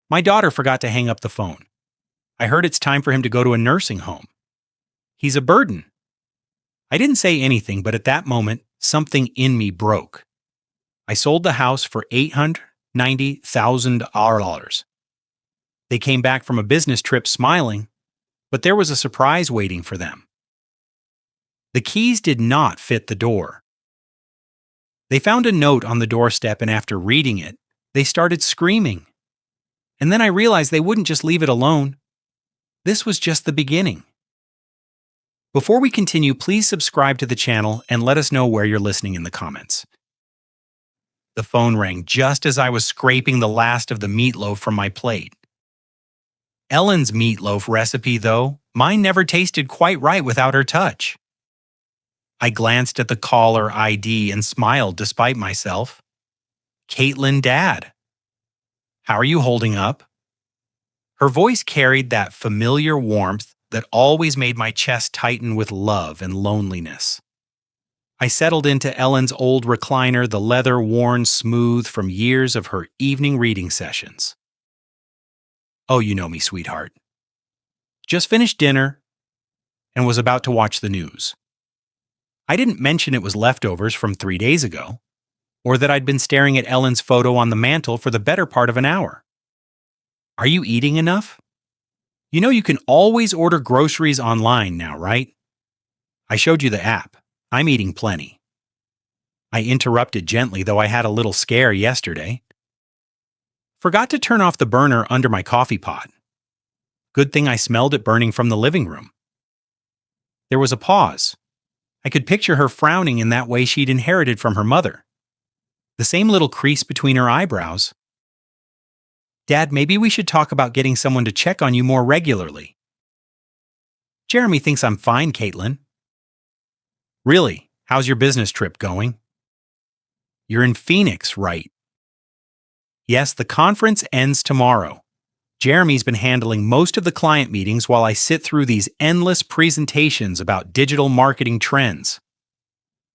My daughter forgot to hang up the phone. I heard it's time for him to go to a nursing home. He's a burden. I didn't say anything, but at that moment, something in me broke. I sold the house for $890,000. They came back from a business trip smiling, but there was a surprise waiting for them. The keys did not fit the door. They found a note on the doorstep, and after reading it, they started screaming. And then I realized they wouldn't just leave it alone. This was just the beginning. Before we continue, please subscribe to the channel and let us know where you're listening in the comments. The phone rang just as I was scraping the last of the meatloaf from my plate. Ellen's meatloaf recipe, though, mine never tasted quite right without her touch. I glanced at the caller ID and smiled despite myself. Caitlin, Dad. How are you holding up? Her voice carried that familiar warmth that always made my chest tighten with love and loneliness. I settled into Ellen's old recliner, the leather worn smooth from years of her evening reading sessions. Oh, you know me, sweetheart. Just finished dinner and was about to watch the news. I didn't mention it was leftovers from 3 days ago, or that I'd been staring at Ellen's photo on the mantle for the better part of an hour. Are you eating enough? You know you can always order groceries online now, right? I showed you the app. I'm eating plenty. I interrupted gently, though I had a little scare yesterday. Forgot to turn off the burner under my coffee pot. Good thing I smelled it burning from the living room. There was a pause. I could picture her frowning in that way she'd inherited from her mother. The same little crease between her eyebrows. Dad, maybe we should talk about getting someone to check on you more regularly. Jeremy thinks I'm fine, Caitlin. Really? How's your business trip going? You're in Phoenix, right? Yes, the conference ends tomorrow. Jeremy's been handling most of the client meetings while I sit through these endless presentations about digital marketing trends.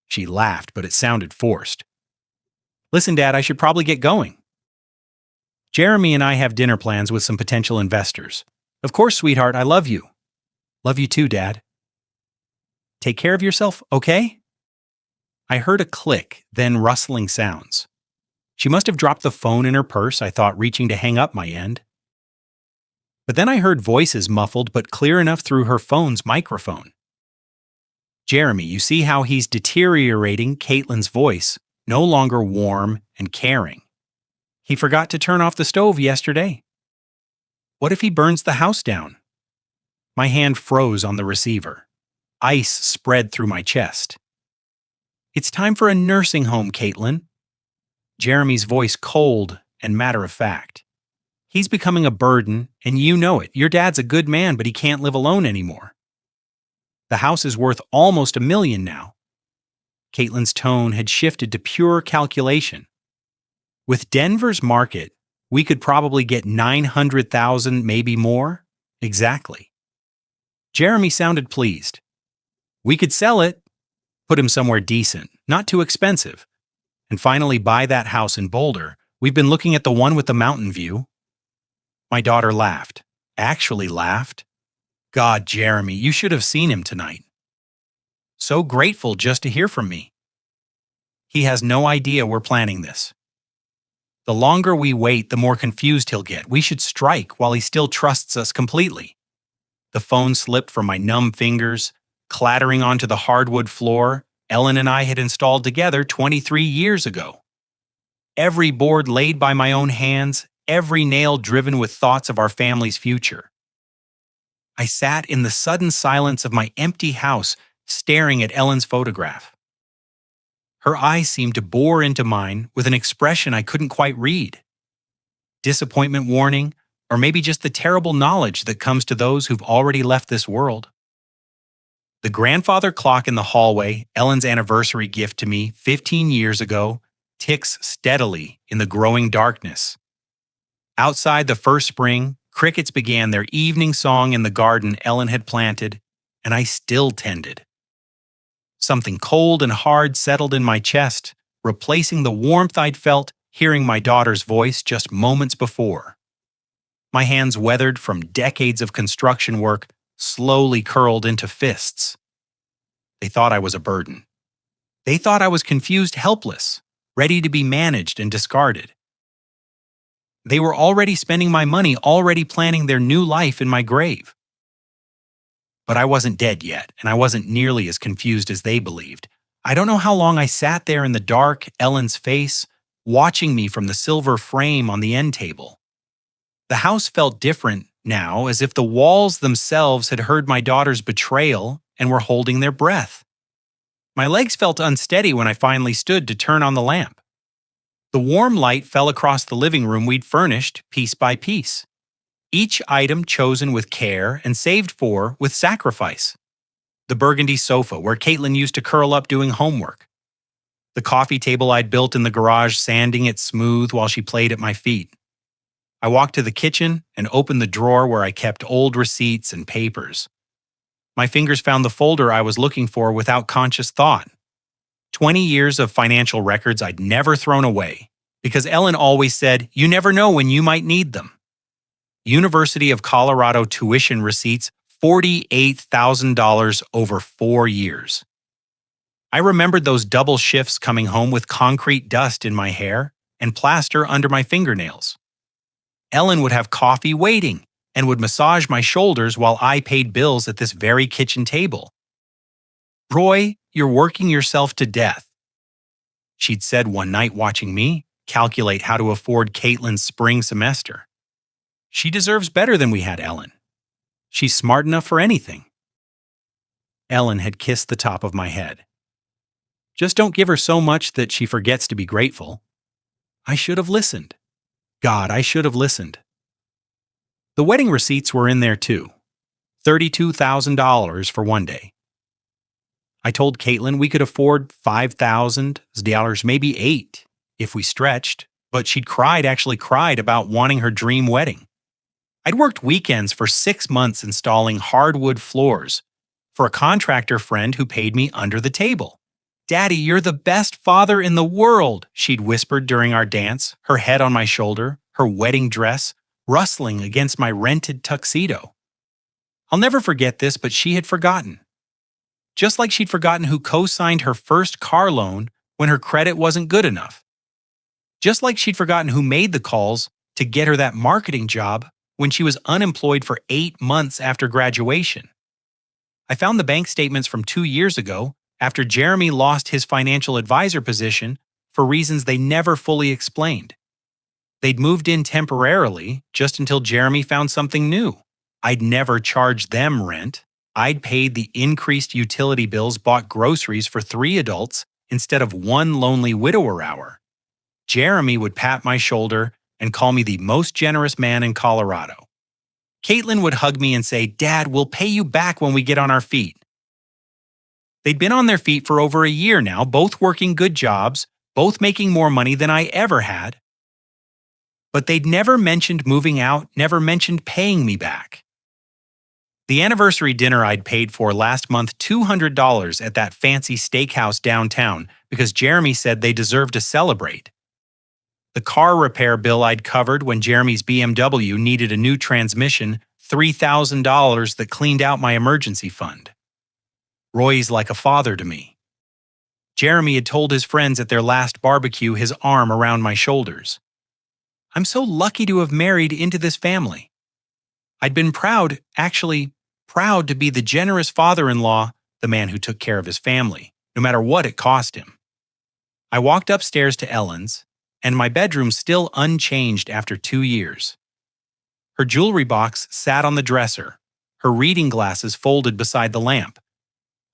She laughed, but it sounded forced. Listen, Dad, I should probably get going. Jeremy and I have dinner plans with some potential investors. Of course, sweetheart, I love you. Love you too, Dad. Take care of yourself, okay? I heard a click, then rustling sounds. She must have dropped the phone in her purse, I thought, reaching to hang up my end. But then I heard voices muffled but clear enough through her phone's microphone. Jeremy, you see how he's deteriorating? Caitlin's voice, no longer warm and caring. He forgot to turn off the stove yesterday. What if he burns the house down? My hand froze on the receiver. Ice spread through my chest. It's time for a nursing home, Caitlin. Jeremy's voice cold and matter-of-fact. He's becoming a burden, and you know it. Your dad's a good man, but he can't live alone anymore. The house is worth almost $1 million now. Caitlin's tone had shifted to pure calculation. With Denver's market, we could probably get $900,000, maybe more. Exactly. Jeremy sounded pleased. We could sell it, put him somewhere decent, not too expensive, and finally buy that house in Boulder. We've been looking at the one with the mountain view. My daughter laughed. Actually laughed. God, Jeremy, you should have seen him tonight. So grateful just to hear from me. He has no idea we're planning this. The longer we wait, the more confused he'll get. We should strike while he still trusts us completely. The phone slipped from my numb fingers, clattering onto the hardwood floor Ellen and I had installed together 23 years ago. Every board laid by my own hands, every nail driven with thoughts of our family's future. I sat in the sudden silence of my empty house, staring at Ellen's photograph. Her eyes seemed to bore into mine with an expression I couldn't quite read. Disappointment warning, or maybe just the terrible knowledge that comes to those who've already left this world. The grandfather clock in the hallway, Ellen's anniversary gift to me 15 years ago, ticks steadily in the growing darkness. Outside the first spring, crickets began their evening song in the garden Ellen had planted, and I still tended. Something cold and hard settled in my chest, replacing the warmth I'd felt hearing my daughter's voice just moments before. My hands, weathered from decades of construction work, slowly curled into fists. They thought I was a burden. They thought I was confused, helpless, ready to be managed and discarded. They were already spending my money, already planning their new life in my grave. But I wasn't dead yet, and I wasn't nearly as confused as they believed. I don't know how long I sat there in the dark, Ellen's face, watching me from the silver frame on the end table. The house felt different now, as if the walls themselves had heard my daughter's betrayal and were holding their breath. My legs felt unsteady when I finally stood to turn on the lamp. The warm light fell across the living room we'd furnished piece by piece. Each item chosen with care and saved for with sacrifice. The burgundy sofa where Caitlin used to curl up doing homework. The coffee table I'd built in the garage, sanding it smooth while she played at my feet. I walked to the kitchen and opened the drawer where I kept old receipts and papers. My fingers found the folder I was looking for without conscious thought. 20 years of financial records I'd never thrown away, because Ellen always said, "You never know when you might need them." University of Colorado tuition receipts, $48,000 over 4 years. I remembered those double shifts coming home with concrete dust in my hair and plaster under my fingernails. Ellen would have coffee waiting and would massage my shoulders while I paid bills at this very kitchen table. "Roy, you're working yourself to death," she'd said one night watching me calculate how to afford Caitlin's spring semester. "She deserves better than we had, Ellen. She's smart enough for anything." Ellen had kissed the top of my head. "Just don't give her so much that she forgets to be grateful." I should have listened. God, I should have listened. The wedding receipts were in there too. $32,000 for one day. I told Caitlin we could afford $5,000, maybe $8,000, if we stretched, but she'd actually cried about wanting her dream wedding. I'd worked weekends for 6 months installing hardwood floors for a contractor friend who paid me under the table. "Daddy, you're the best father in the world," she'd whispered during our dance, her head on my shoulder, her wedding dress rustling against my rented tuxedo. I'll never forget this, but she had forgotten. Just like she'd forgotten who co-signed her first car loan when her credit wasn't good enough. Just like she'd forgotten who made the calls to get her that marketing job when she was unemployed for 8 months after graduation. I found the bank statements from 2 years ago after Jeremy lost his financial advisor position for reasons they never fully explained. They'd moved in temporarily just until Jeremy found something new. I'd never charged them rent. I'd paid the increased utility bills, bought groceries for 3 adults instead of 1 lonely widower hour. Jeremy would pat my shoulder and call me the most generous man in Colorado. Caitlin would hug me and say, "Dad, we'll pay you back when we get on our feet." They'd been on their feet for over a year now, both working good jobs, both making more money than I ever had. But they'd never mentioned moving out, never mentioned paying me back. The anniversary dinner I'd paid for last month, $200 at that fancy steakhouse downtown because Jeremy said they deserved to celebrate. The car repair bill I'd covered when Jeremy's BMW needed a new transmission, $3,000 that cleaned out my emergency fund. Roy's like a father to me. Jeremy had told his friends at their last barbecue, his arm around my shoulders. I'm so lucky to have married into this family. I'd been proud to be the generous father-in-law, the man who took care of his family, no matter what it cost him. I walked upstairs to Ellen's, and my bedroom still unchanged after 2 years. Her jewelry box sat on the dresser, her reading glasses folded beside the lamp.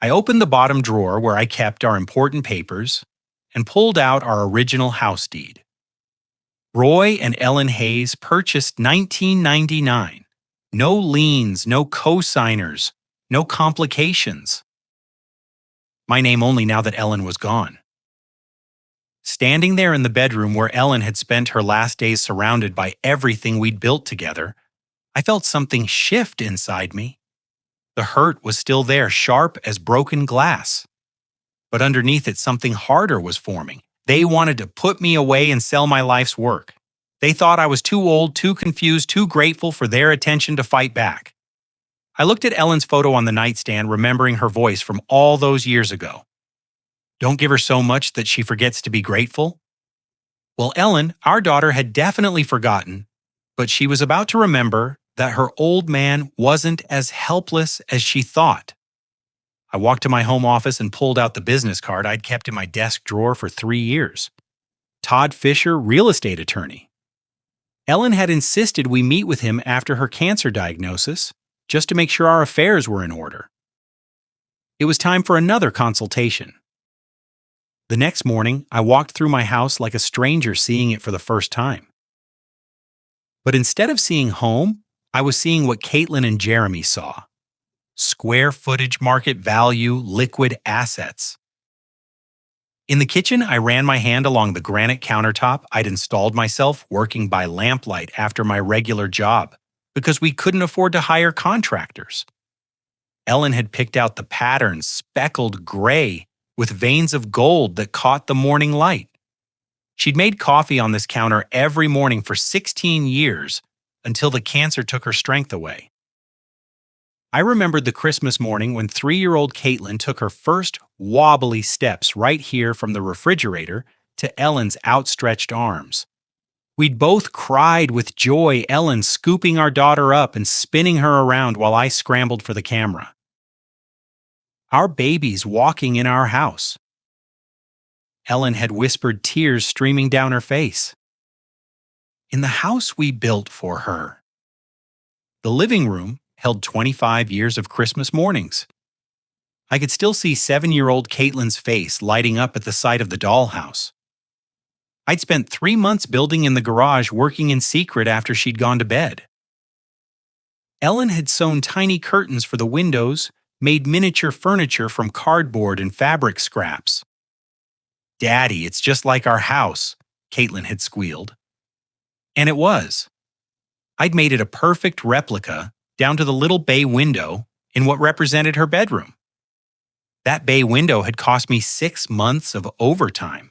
I opened the bottom drawer where I kept our important papers and pulled out our original house deed. Roy and Ellen Hayes purchased 1999. No liens, no co-signers, no complications. My name only now that Ellen was gone. Standing there in the bedroom where Ellen had spent her last days surrounded by everything we'd built together, I felt something shift inside me. The hurt was still there, sharp as broken glass. But underneath it, something harder was forming. They wanted to put me away and sell my life's work. They thought I was too old, too confused, too grateful for their attention to fight back. I looked at Ellen's photo on the nightstand, remembering her voice from all those years ago. Don't give her so much that she forgets to be grateful. Well, Ellen, our daughter, had definitely forgotten, but she was about to remember that her old man wasn't as helpless as she thought. I walked to my home office and pulled out the business card I'd kept in my desk drawer for 3 years. Todd Fisher, real estate attorney. Ellen had insisted we meet with him after her cancer diagnosis, just to make sure our affairs were in order. It was time for another consultation. The next morning, I walked through my house like a stranger seeing it for the first time. But instead of seeing home, I was seeing what Caitlin and Jeremy saw. Square footage market value, liquid assets. In the kitchen, I ran my hand along the granite countertop I'd installed myself working by lamplight after my regular job, because we couldn't afford to hire contractors. Ellen had picked out the patterns, speckled gray, with veins of gold that caught the morning light. She'd made coffee on this counter every morning for 16 years until the cancer took her strength away. I remembered the Christmas morning when 3-year-old Caitlin took her first wobbly steps right here from the refrigerator to Ellen's outstretched arms. We'd both cried with joy, Ellen scooping our daughter up and spinning her around while I scrambled for the camera. Our baby's walking in our house. Ellen had whispered, tears streaming down her face. In the house we built for her. The living room held 25 years of Christmas mornings. I could still see 7-year-old Caitlin's face lighting up at the sight of the dollhouse. I'd spent 3 months building in the garage, working in secret after she'd gone to bed. Ellen had sewn tiny curtains for the windows, made miniature furniture from cardboard and fabric scraps. "Daddy, it's just like our house," Caitlin had squealed. And it was. I'd made it a perfect replica, down to the little bay window in what represented her bedroom. That bay window had cost me 6 months of overtime.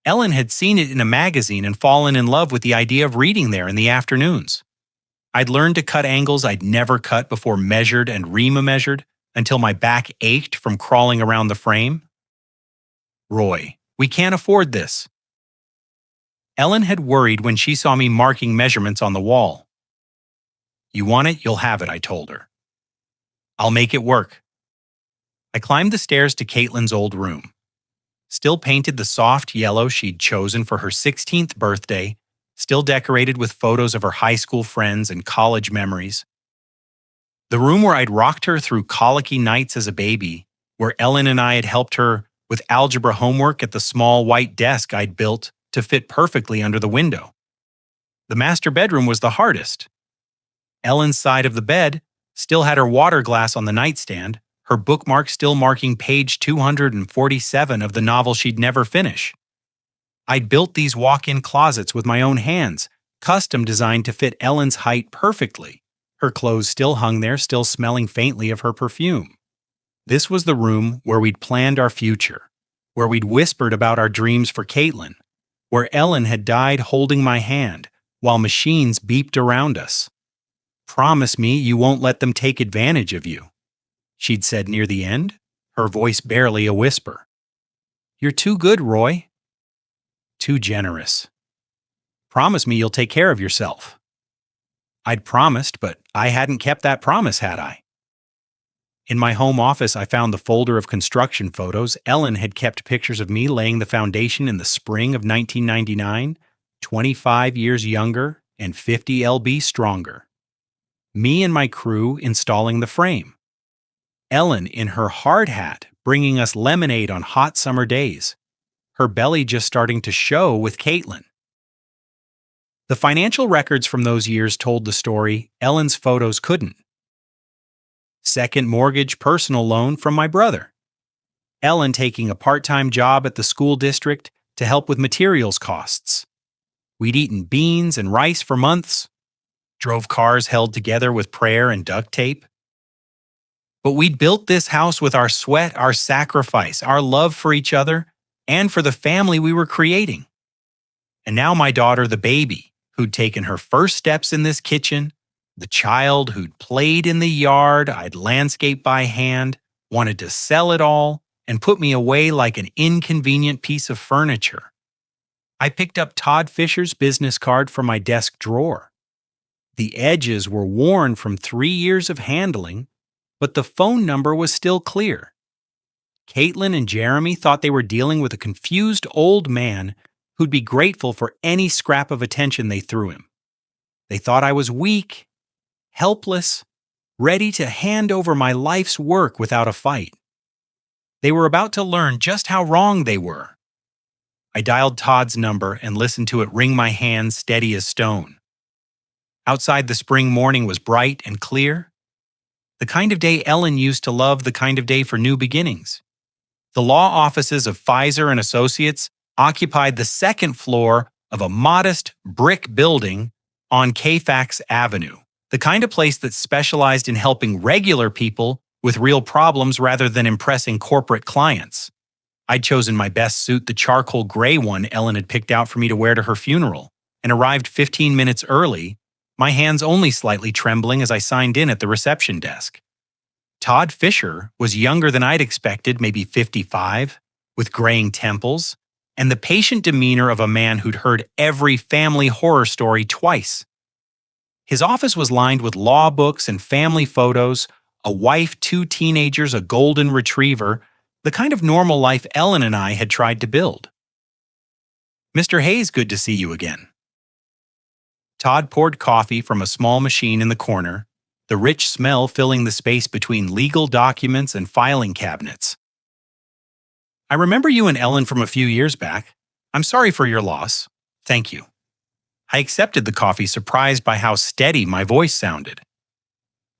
Ellen had seen it in a magazine and fallen in love with the idea of reading there in the afternoons. I'd learned to cut angles I'd never cut before, measured and re-measured, until my back ached from crawling around the frame. "Roy, we can't afford this." Ellen had worried when she saw me marking measurements on the wall. "You want it, you'll have it," I told her. "I'll make it work." I climbed the stairs to Caitlin's old room. Still painted the soft yellow she'd chosen for her 16th birthday, still decorated with photos of her high school friends and college memories. The room where I'd rocked her through colicky nights as a baby, where Ellen and I had helped her with algebra homework at the small white desk I'd built to fit perfectly under the window. The master bedroom was the hardest. Ellen's side of the bed still had her water glass on the nightstand, her bookmark still marking page 247 of the novel she'd never finish. I'd built these walk-in closets with my own hands, custom designed to fit Ellen's height perfectly. Her clothes still hung there, still smelling faintly of her perfume. This was the room where we'd planned our future, where we'd whispered about our dreams for Caitlin, where Ellen had died holding my hand while machines beeped around us. "Promise me you won't let them take advantage of you," she'd said near the end, her voice barely a whisper. "You're too good, Roy." Too generous. "Promise me you'll take care of yourself." I'd promised, but I hadn't kept that promise, had I? In my home office, I found the folder of construction photos. Ellen had kept pictures of me laying the foundation in the spring of 1999, 25 years younger and 50 lb stronger. Me and my crew installing the frame. Ellen in her hard hat bringing us lemonade on hot summer days, her belly just starting to show with Caitlin. The financial records from those years told the story Ellen's photos couldn't. Second mortgage personal loan from my brother. Ellen taking a part-time job at the school district to help with materials costs. We'd eaten beans and rice for months, drove cars held together with prayer and duct tape. But we'd built this house with our sweat, our sacrifice, our love for each other, and for the family we were creating. And now my daughter, the baby, who'd taken her first steps in this kitchen, the child who'd played in the yard I'd landscaped by hand, wanted to sell it all and put me away like an inconvenient piece of furniture. I picked up Todd Fisher's business card from my desk drawer. The edges were worn from 3 years of handling, but the phone number was still clear. Caitlin and Jeremy thought they were dealing with a confused old man who'd be grateful for any scrap of attention they threw him. They thought I was weak, helpless, ready to hand over my life's work without a fight. They were about to learn just how wrong they were. I dialed Todd's number and listened to it ring my hands steady as stone. Outside, the spring morning was bright and clear. The kind of day Ellen used to love, the kind of day for new beginnings. The law offices of Pfizer and Associates occupied the second floor of a modest brick building on Kfax Avenue, the kind of place that specialized in helping regular people with real problems rather than impressing corporate clients. I'd chosen my best suit, the charcoal gray one Ellen had picked out for me to wear to her funeral, and arrived 15 minutes early, my hands only slightly trembling as I signed in at the reception desk. Todd Fisher was younger than I'd expected, maybe 55, with graying temples, and the patient demeanor of a man who'd heard every family horror story twice. His office was lined with law books and family photos, a wife, 2 teenagers, a golden retriever, the kind of normal life Ellen and I had tried to build. "Mr. Hayes, good to see you again." Todd poured coffee from a small machine in the corner, the rich smell filling the space between legal documents and filing cabinets. "I remember you and Ellen from a few years back. I'm sorry for your loss. Thank you." I accepted the coffee, surprised by how steady my voice sounded.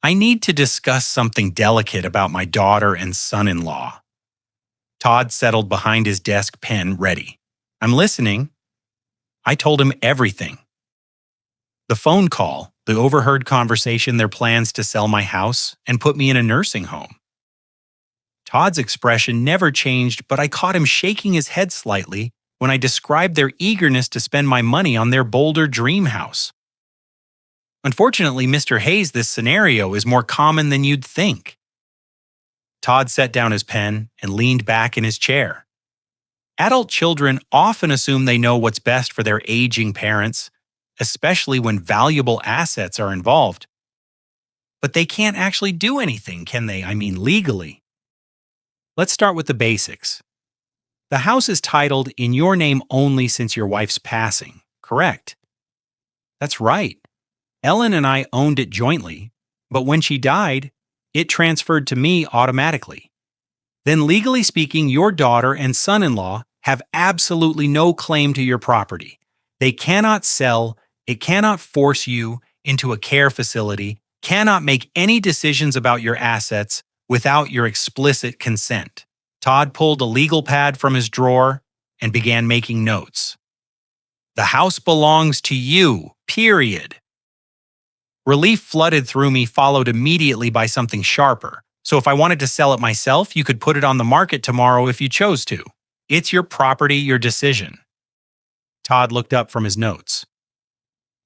"I need to discuss something delicate about my daughter and son-in-law." Todd settled behind his desk, pen ready. "I'm listening." I told him everything. The phone call, the overheard conversation, their plans to sell my house and put me in a nursing home. Todd's expression never changed, but I caught him shaking his head slightly when I described their eagerness to spend my money on their Boulder dream house. "Unfortunately, Mr. Hayes, this scenario is more common than you'd think." Todd set down his pen and leaned back in his chair. "Adult children often assume they know what's best for their aging parents, especially when valuable assets are involved. But they can't actually do anything, can they? I mean, legally. Let's start with the basics. The house is titled in your name only since your wife's passing, correct?" "That's right. Ellen and I owned it jointly, but when she died, it transferred to me automatically. Then legally speaking, your daughter and son-in-law have absolutely no claim to your property. They cannot sell, it cannot force you into a care facility, cannot make any decisions about your assets without your explicit consent." Todd pulled a legal pad from his drawer and began making notes. "The house belongs to you, period." Relief flooded through me, followed immediately by something sharper. "So if I wanted to sell it myself, you could put it on the market tomorrow if you chose to. It's your property, your decision." Todd looked up from his notes.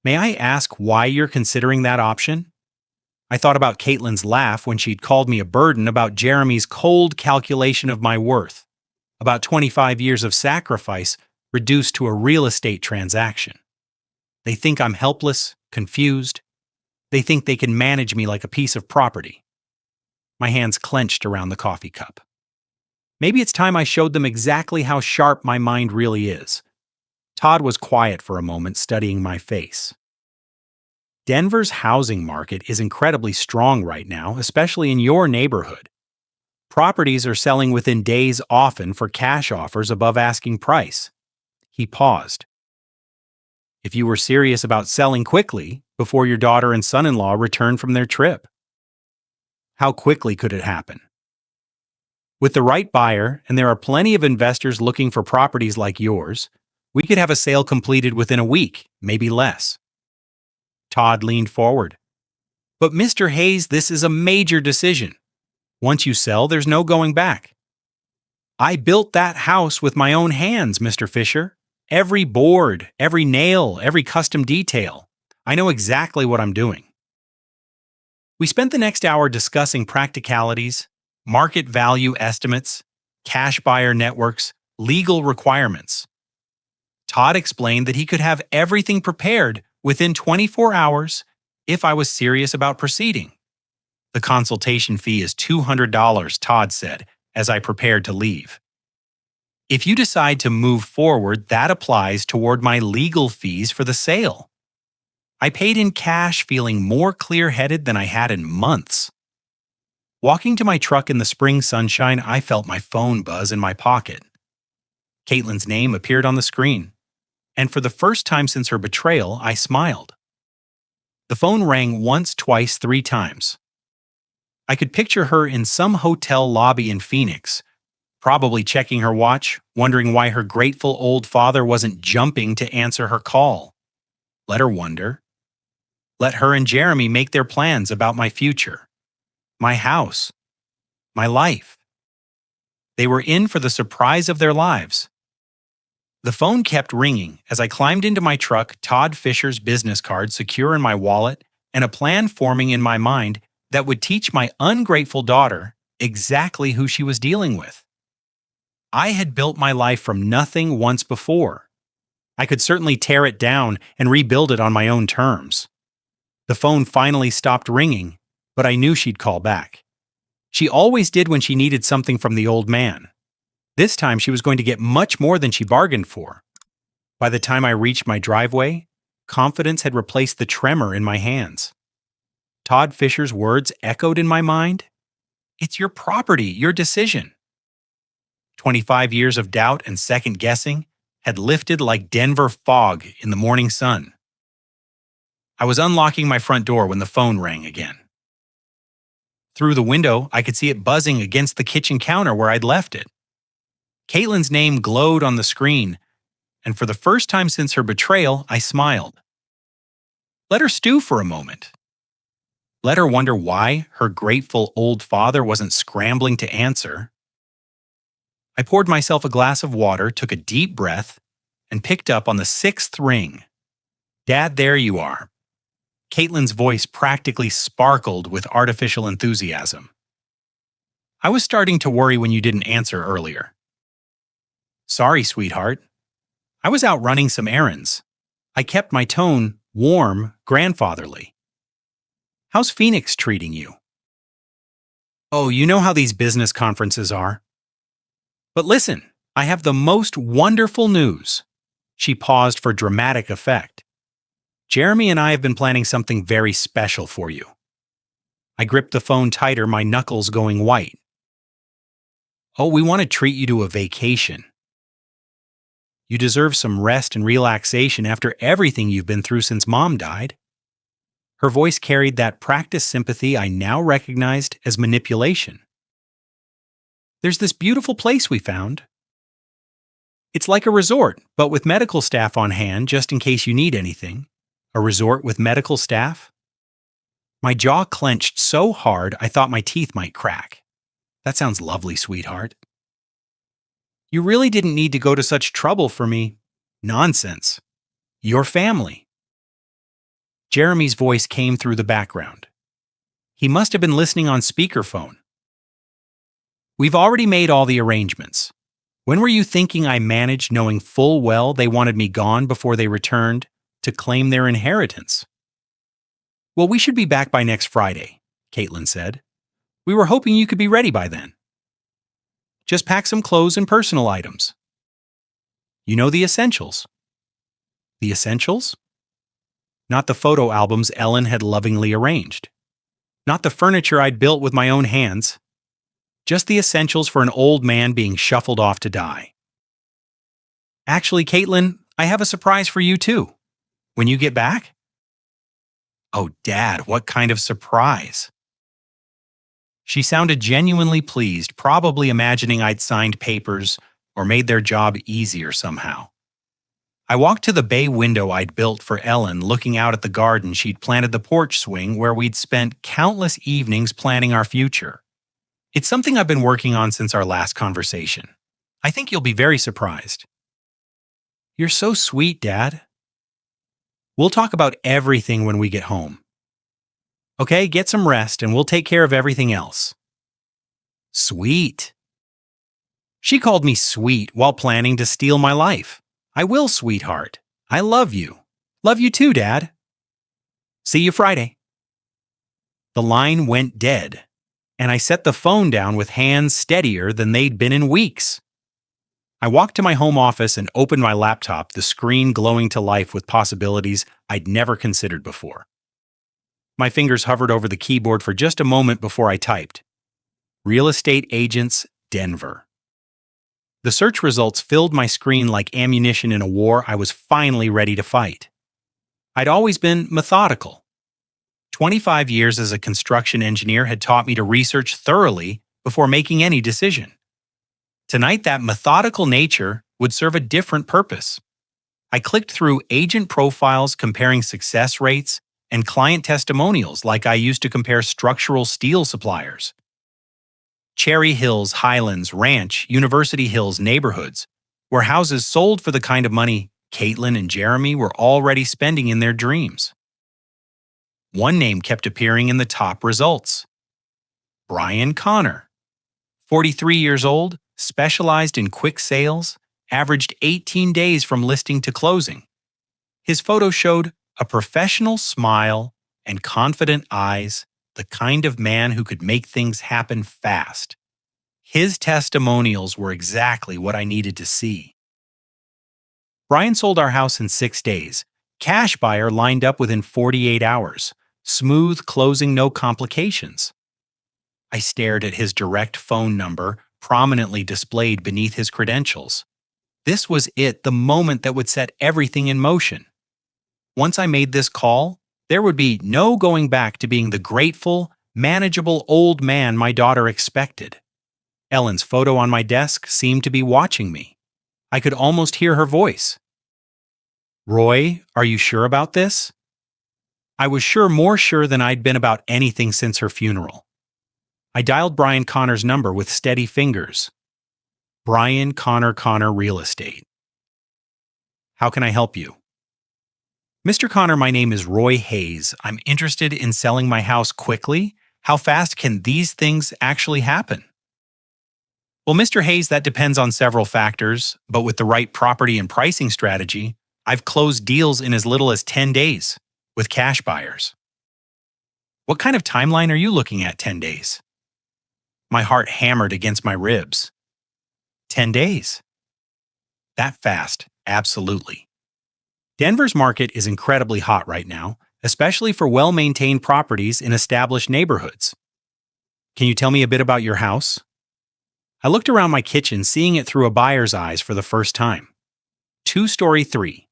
"May I ask why you're considering that option?" I thought about Caitlin's laugh when she'd called me a burden, about Jeremy's cold calculation of my worth, about 25 years of sacrifice reduced to a real estate transaction. They think I'm helpless, confused. They think they can manage me like a piece of property. My hands clenched around the coffee cup. Maybe it's time I showed them exactly how sharp my mind really is. Todd was quiet for a moment, studying my face. "Denver's housing market is incredibly strong right now, especially in your neighborhood. Properties are selling within days, often for cash offers above asking price." He paused. "If you were serious about selling quickly, before your daughter and son-in-law return from their trip." "How quickly could it happen?" "With the right buyer, and there are plenty of investors looking for properties like yours, we could have a sale completed within a week, maybe less." Todd leaned forward. "But Mr. Hayes, this is a major decision. Once you sell, there's no going back." "I built that house with my own hands, Mr. Fisher. Every board, every nail, every custom detail. I know exactly what I'm doing. We spent the next hour discussing practicalities, market value estimates, cash buyer networks, legal requirements. Todd explained that he could have everything prepared within 24 hours if I was serious about proceeding. The consultation fee is $200, Todd said, as I prepared to leave. If you decide to move forward, that applies toward my legal fees for the sale. I paid in cash, feeling more clear-headed than I had in months. Walking to my truck in the spring sunshine, I felt my phone buzz in my pocket. Caitlin's name appeared on the screen, and for the first time since her betrayal, I smiled. The phone rang once, twice, 3 times. I could picture her in some hotel lobby in Phoenix, probably checking her watch, wondering why her grateful old father wasn't jumping to answer her call. Let her wonder. Let her and Jeremy make their plans about my future, my house, my life. They were in for the surprise of their lives. The phone kept ringing as I climbed into my truck, Todd Fisher's business card secure in my wallet, and a plan forming in my mind that would teach my ungrateful daughter exactly who she was dealing with. I had built my life from nothing once before. I could certainly tear it down and rebuild it on my own terms. The phone finally stopped ringing, but I knew she'd call back. She always did when she needed something from the old man. This time she was going to get much more than she bargained for. By the time I reached my driveway, confidence had replaced the tremor in my hands. Todd Fisher's words echoed in my mind. It's your property, your decision. 25 years of doubt and second guessing had lifted like Denver fog in the morning sun. I was unlocking my front door when the phone rang again. Through the window, I could see it buzzing against the kitchen counter where I'd left it. Caitlin's name glowed on the screen, and for the first time since her betrayal, I smiled. Let her stew for a moment. Let her wonder why her grateful old father wasn't scrambling to answer. I poured myself a glass of water, took a deep breath, and picked up on the 6th ring. Dad, there you are. Caitlin's voice practically sparkled with artificial enthusiasm. I was starting to worry when you didn't answer earlier. Sorry, sweetheart. I was out running some errands. I kept my tone warm, grandfatherly. How's Phoenix treating you? Oh, you know how these business conferences are. But listen, I have the most wonderful news. She paused for dramatic effect. Jeremy and I have been planning something very special for you. I gripped the phone tighter, my knuckles going white. Oh, we want to treat you to a vacation. You deserve some rest and relaxation after everything you've been through since Mom died. Her voice carried that practiced sympathy I now recognized as manipulation. There's this beautiful place we found. It's like a resort, but with medical staff on hand just in case you need anything. A resort with medical staff? My jaw clenched so hard I thought my teeth might crack. That sounds lovely, sweetheart. You really didn't need to go to such trouble for me. Nonsense. Your family. Jeremy's voice came through the background. He must have been listening on speakerphone. We've already made all the arrangements. When were you thinking I managed knowing full well they wanted me gone before they returned to claim their inheritance? Well, we should be back by next Friday, Caitlin said. We were hoping you could be ready by then. Just pack some clothes and personal items. You know the essentials. The essentials? Not the photo albums Ellen had lovingly arranged. Not the furniture I'd built with my own hands. Just the essentials for an old man being shuffled off to die. Actually, Caitlin, I have a surprise for you too. When you get back? Oh, Dad, what kind of surprise? She sounded genuinely pleased, probably imagining I'd signed papers or made their job easier somehow. I walked to the bay window I'd built for Ellen, looking out at the garden she'd planted the porch swing where we'd spent countless evenings planning our future. It's something I've been working on since our last conversation. I think you'll be very surprised. You're so sweet, Dad. We'll talk about everything when we get home. Okay, get some rest and we'll take care of everything else. Sweet. She called me sweet while planning to steal my life. I will, sweetheart. I love you. Love you too, Dad. See you Friday. The line went dead, and I set the phone down with hands steadier than they'd been in weeks. I walked to my home office and opened my laptop, the screen glowing to life with possibilities I'd never considered before. My fingers hovered over the keyboard for just a moment before I typed. Real estate agents, Denver. The search results filled my screen like ammunition in a war I was finally ready to fight. I'd always been methodical. 25 years as a construction engineer had taught me to research thoroughly before making any decision. Tonight, that methodical nature would serve a different purpose. I clicked through agent profiles comparing success rates and client testimonials like I used to compare structural steel suppliers. Cherry Hills, Highlands, Ranch, University Hills neighborhoods were houses sold for the kind of money Caitlin and Jeremy were already spending in their dreams. One name kept appearing in the top results. Brian Connor. 43 years old, specialized in quick sales, averaged 18 days from listing to closing. His photo showed a professional smile and confident eyes, the kind of man who could make things happen fast. His testimonials were exactly what I needed to see. Brian sold our house in 6 days. Cash buyer lined up within 48 hours. Smooth closing, no complications. I stared at his direct phone number, prominently displayed beneath his credentials. This was it, the moment that would set everything in motion. Once I made this call, there would be no going back to being the grateful, manageable old man my daughter expected. Ellen's photo on my desk seemed to be watching me. I could almost hear her voice. Roy, are you sure about this? I was sure, more sure than I'd been about anything since her funeral. I dialed Brian Connor's number with steady fingers. Brian Connor Real Estate. How can I help you? Mr. Connor, my name is Roy Hayes. I'm interested in selling my house quickly. How fast can these things actually happen? Well, Mr. Hayes, that depends on several factors, but with the right property and pricing strategy, I've closed deals in as little as 10 days with cash buyers. What kind of timeline are you looking at? 10 days? My heart hammered against my ribs. 10 days. That fast, absolutely. Denver's market is incredibly hot right now, especially for well-maintained properties in established neighborhoods. Can you tell me a bit about your house? I looked around my kitchen, seeing it through a buyer's eyes for the first time. 2-story 3,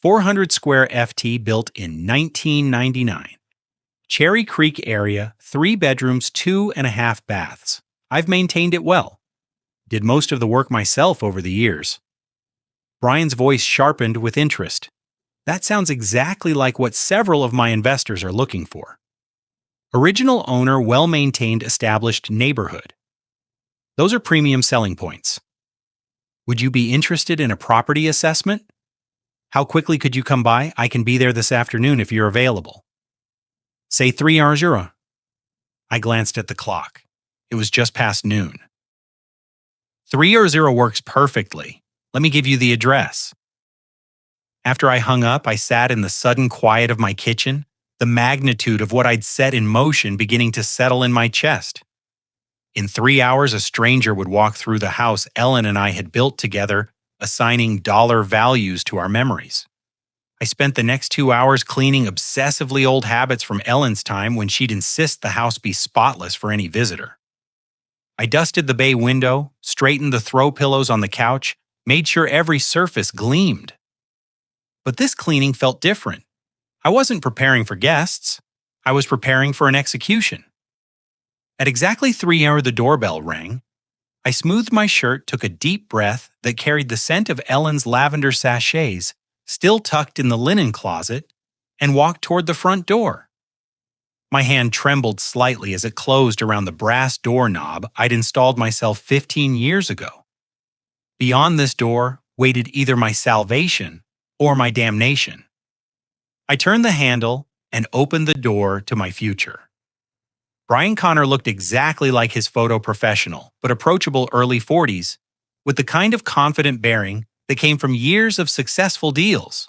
400 square FT, built in 1999. Cherry Creek area, 3 bedrooms, 2.5 baths. I've maintained it well. Did most of the work myself over the years. Brian's voice sharpened with interest. That sounds exactly like what several of my investors are looking for. Original owner, well-maintained, established neighborhood. Those are premium selling points. Would you be interested in a property assessment? How quickly could you come by? I can be there this afternoon if you're available. Say 3 hours euro. I glanced at the clock. It was just past noon. 3 hours euro works perfectly. Let me give you the address. After I hung up, I sat in the sudden quiet of my kitchen, the magnitude of what I'd set in motion beginning to settle in my chest. In 3 hours, a stranger would walk through the house Ellen and I had built together, assigning dollar values to our memories. I spent the next 2 hours cleaning obsessively old habits from Ellen's time when she'd insist the house be spotless for any visitor. I dusted the bay window, straightened the throw pillows on the couch, made sure every surface gleamed. But this cleaning felt different. I wasn't preparing for guests. I was preparing for an execution. At exactly 3 hours, the doorbell rang. I smoothed my shirt, took a deep breath that carried the scent of Ellen's lavender sachets, still tucked in the linen closet, and walked toward the front door. My hand trembled slightly as it closed around the brass doorknob I'd installed myself 15 years ago. Beyond this door waited either my salvation or my damnation. I turned the handle and opened the door to my future. Brian Connor looked exactly like his photo professional, but approachable early 40s, with the kind of confident bearing that came from years of successful deals.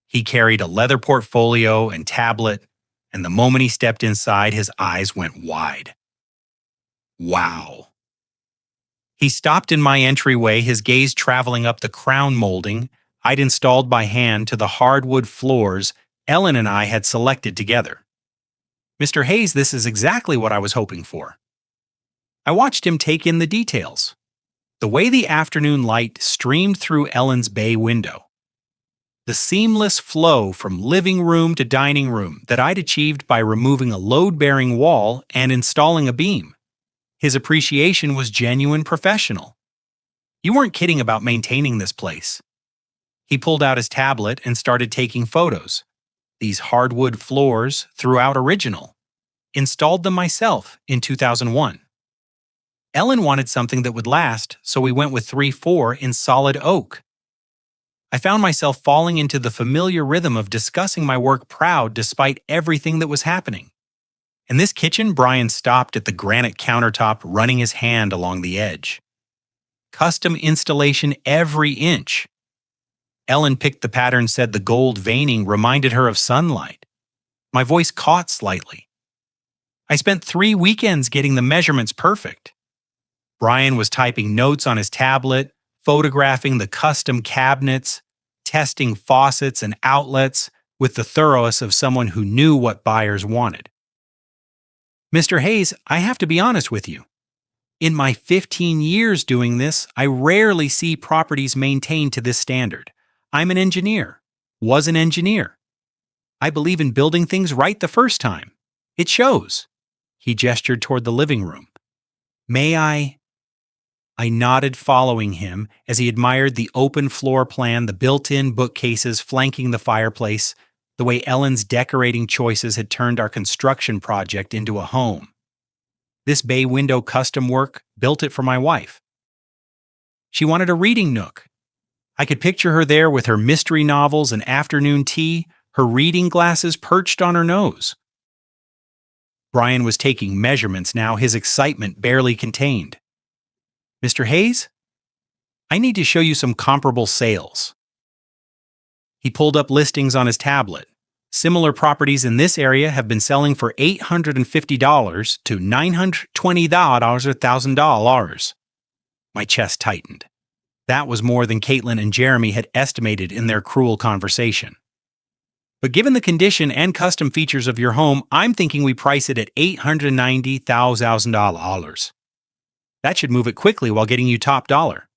He carried a leather portfolio and tablet, and the moment he stepped inside, his eyes went wide. Wow. He stopped in my entryway, his gaze traveling up the crown molding I'd installed by hand to the hardwood floors Ellen and I had selected together. "Mr. Hayes, this is exactly what I was hoping for." I watched him take in the details. The way the afternoon light streamed through Ellen's bay window. The seamless flow from living room to dining room that I'd achieved by removing a load-bearing wall and installing a beam. His appreciation was genuine professional. "You weren't kidding about maintaining this place." He pulled out his tablet and started taking photos. "These hardwood floors throughout original. Installed them myself in 2001. Ellen wanted something that would last, so we went with 3-4 in solid oak." I found myself falling into the familiar rhythm of discussing my work proud despite everything that was happening. In this kitchen, Brian stopped at the granite countertop, running his hand along the edge. "Custom installation every inch." Ellen picked the pattern, said the gold veining reminded her of sunlight. My voice caught slightly. "I spent 3 weekends getting the measurements perfect." Brian was typing notes on his tablet, photographing the custom cabinets, testing faucets and outlets with the thoroughness of someone who knew what buyers wanted. "Mr. Hayes, I have to be honest with you. In my 15 years doing this, I rarely see properties maintained to this standard. I'm an engineer. Was an engineer. I believe in building things right the first time. It shows." He gestured toward the living room. "May I?" I nodded, following him as he admired the open floor plan, the built-in bookcases flanking the fireplace, the way Ellen's decorating choices had turned our construction project into a home. This bay window custom work built it for my wife. She wanted a reading nook. I could picture her there with her mystery novels and afternoon tea, her reading glasses perched on her nose. Brian was taking measurements now, his excitement barely contained. "Mr. Hayes, I need to show you some comparable sales." He pulled up listings on his tablet. Similar properties in this area have been selling for $850 to $920 or $1,000. My chest tightened. That was more than Caitlin and Jeremy had estimated in their cruel conversation. "But given the condition and custom features of your home, I'm thinking we price it at $890,000. That should move it quickly while getting you top dollar."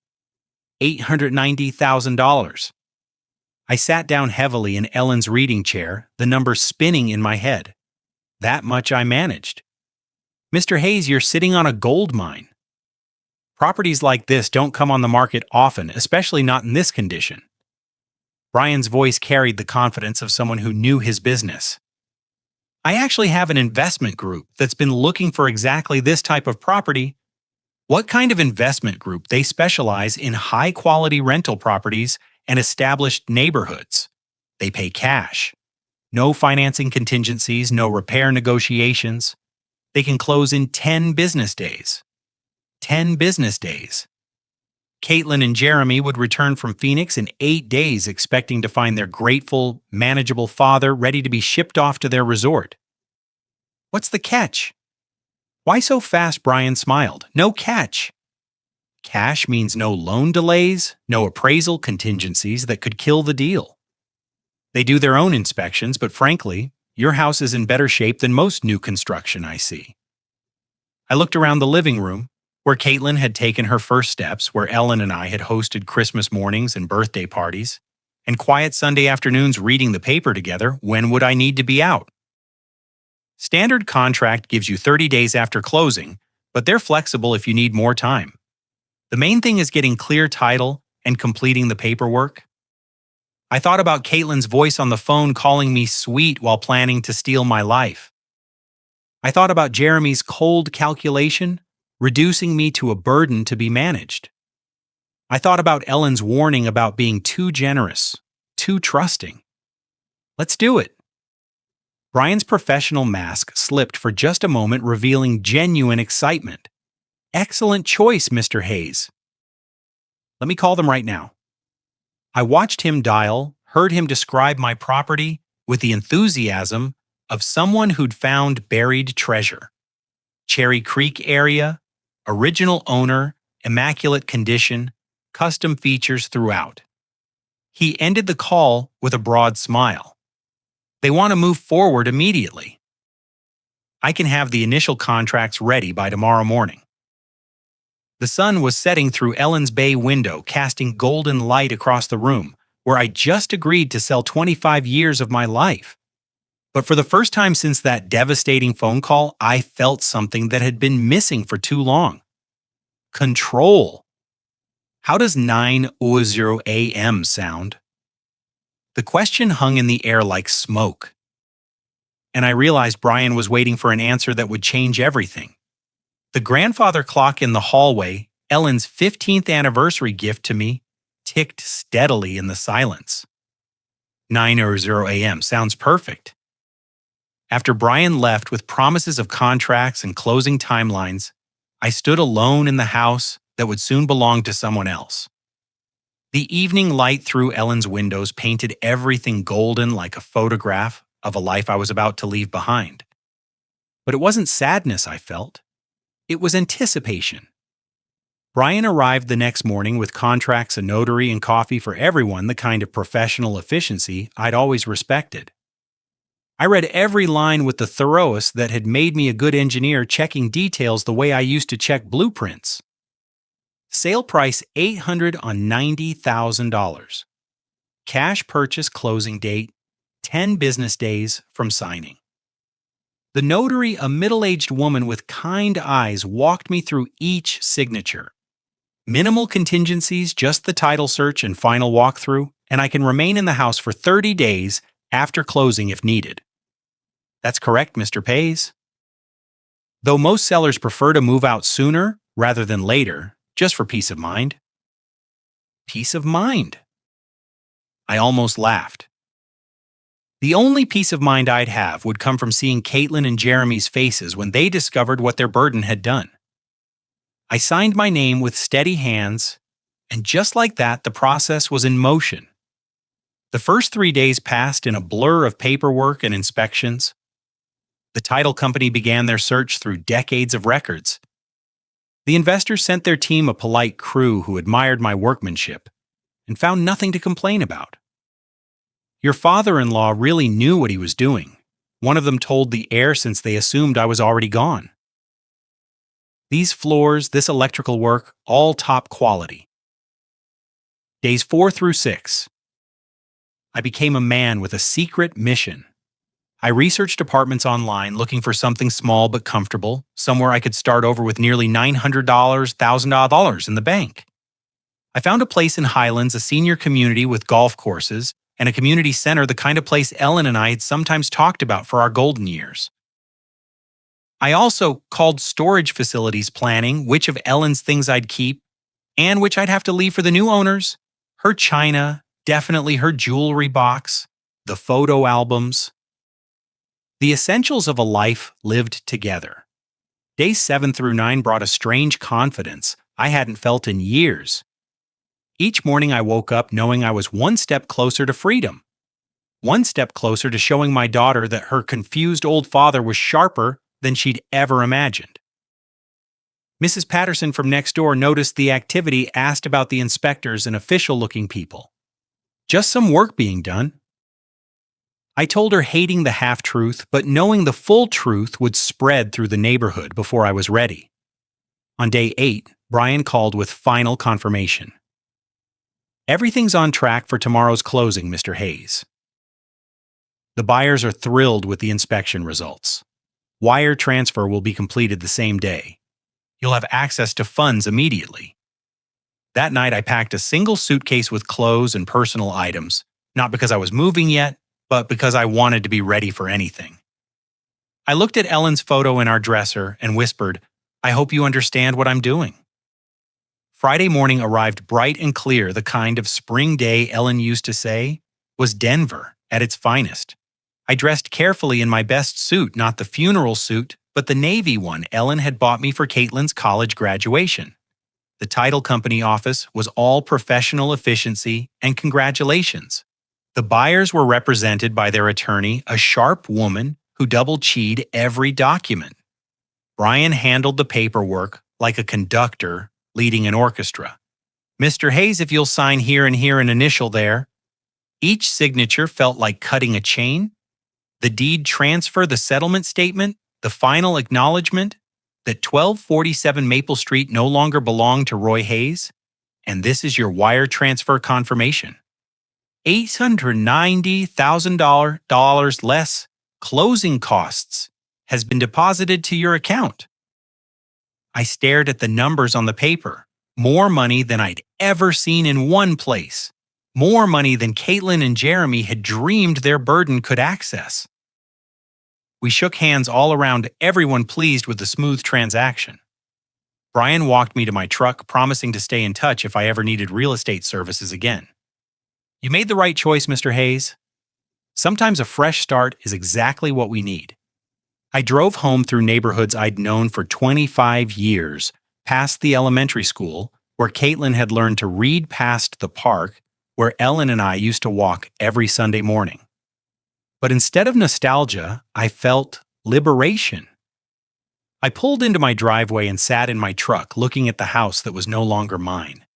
$890,000. I sat down heavily in Ellen's reading chair, the numbers spinning in my head. That much I managed. "Mr. Hayes, you're sitting on a gold mine. Properties like this don't come on the market often, especially not in this condition." Brian's voice carried the confidence of someone who knew his business. "I actually have an investment group that's been looking for exactly this type of property." "What kind of investment group?" "They specialize in high-quality rental properties and established neighborhoods. They pay cash. No financing contingencies, no repair negotiations. They can close in 10 business days. 10 business days. Caitlin and Jeremy would return from Phoenix in 8 days, expecting to find their grateful, manageable father ready to be shipped off to their resort." "What's the catch?" "Why so fast?" Brian smiled. "No catch. Cash means no loan delays, no appraisal contingencies that could kill the deal. They do their own inspections, but frankly, your house is in better shape than most new construction I see." I looked around the living room, where Caitlin had taken her first steps, where Ellen and I had hosted Christmas mornings and birthday parties, and quiet Sunday afternoons reading the paper together. When would I need to be out? Standard contract gives you 30 days after closing, but they're flexible if you need more time. The main thing is getting clear title and completing the paperwork. I thought about Caitlin's voice on the phone calling me sweet while planning to steal my life. I thought about Jeremy's cold calculation, reducing me to a burden to be managed. I thought about Ellen's warning about being too generous, too trusting. Let's do it. Brian's professional mask slipped for just a moment, revealing genuine excitement. Excellent choice, Mr. Hayes. Let me call them right now. I watched him dial, heard him describe my property with the enthusiasm of someone who'd found buried treasure. Cherry Creek area, original owner, immaculate condition, custom features throughout. He ended the call with a broad smile. They want to move forward immediately. I can have the initial contracts ready by tomorrow morning. The sun was setting through Ellen's bay window, casting golden light across the room, where I just agreed to sell 25 years of my life. But for the first time since that devastating phone call, I felt something that had been missing for too long. Control. How does 9:00 a.m. sound? The question hung in the air like smoke. And I realized Brian was waiting for an answer that would change everything. The grandfather clock in the hallway, Ellen's 15th anniversary gift to me, ticked steadily in the silence. 9:00 a.m. sounds perfect. After Brian left with promises of contracts and closing timelines, I stood alone in the house that would soon belong to someone else. The evening light through Ellen's windows painted everything golden like a photograph of a life I was about to leave behind. But it wasn't sadness I felt. It was anticipation. Brian arrived the next morning with contracts, a notary, and coffee for everyone, the kind of professional efficiency I'd always respected. I read every line with the thoroughness that had made me a good engineer, checking details the way I used to check blueprints. Sale price $890,000. Cash purchase closing date 10 business days from signing. The notary, a middle-aged woman with kind eyes, walked me through each signature. Minimal contingencies, just the title search and final walkthrough, and I can remain in the house for 30 days after closing if needed. That's correct, Mr. Pays. Though most sellers prefer to move out sooner rather than later, just for peace of mind. Peace of mind. I almost laughed. The only peace of mind I'd have would come from seeing Caitlin and Jeremy's faces when they discovered what their burden had done. I signed my name with steady hands, and just like that, the process was in motion. The first 3 days passed in a blur of paperwork and inspections. The title company began their search through decades of records. The investors sent their team a polite crew who admired my workmanship and found nothing to complain about. Your father-in-law really knew what he was doing. One of them told the heir since they assumed I was already gone. These floors, this electrical work, all top quality. Days 4 through 6. I became a man with a secret mission. I researched apartments online looking for something small but comfortable, somewhere I could start over with nearly $900, $1,000 in the bank. I found a place in Highlands, a senior community with golf courses, and a community center, the kind of place Ellen and I had sometimes talked about for our golden years. I also called storage facilities planning which of Ellen's things I'd keep and which I'd have to leave for the new owners. Her china, definitely her jewelry box, the photo albums. The essentials of a life lived together. Days 7 through 9 brought a strange confidence I hadn't felt in years. Each morning I woke up knowing I was one step closer to freedom. One step closer to showing my daughter that her confused old father was sharper than she'd ever imagined. Mrs. Patterson from next door noticed the activity, asked about the inspectors and official-looking people. Just some work being done. I told her hating the half-truth, but knowing the full truth would spread through the neighborhood before I was ready. On day 8, Brian called with final confirmation. Everything's on track for tomorrow's closing, Mr. Hayes. The buyers are thrilled with the inspection results. Wire transfer will be completed the same day. You'll have access to funds immediately. That night I packed a single suitcase with clothes and personal items, not because I was moving yet, but because I wanted to be ready for anything. I looked at Ellen's photo in our dresser and whispered, I hope you understand what I'm doing. Friday morning arrived bright and clear, the kind of spring day Ellen used to say was Denver at its finest. I dressed carefully in my best suit, not the funeral suit, but the navy one Ellen had bought me for Caitlin's college graduation. The title company office was all professional efficiency and congratulations. The buyers were represented by their attorney, a sharp woman who double-checked every document. Brian handled the paperwork like a conductor leading an orchestra. "Mr. Hayes, if you'll sign here and initial there." Each signature felt like cutting a chain. The deed transfer, the settlement statement, the final acknowledgement that 1247 Maple Street no longer belonged to Roy Hayes, and this is your wire transfer confirmation. $890,000 less closing costs has been deposited to your account. I stared at the numbers on the paper. More money than I'd ever seen in one place. More money than Caitlin and Jeremy had dreamed their burden could access. We shook hands all around, everyone pleased with the smooth transaction. Brian walked me to my truck, promising to stay in touch if I ever needed real estate services again. "You made the right choice, Mr. Hayes. Sometimes a fresh start is exactly what we need." I drove home through neighborhoods I'd known for 25 years, past the elementary school, where Caitlin had learned to read, past the park, where Ellen and I used to walk every Sunday morning. But instead of nostalgia, I felt liberation. I pulled into my driveway and sat in my truck, looking at the house that was no longer mine.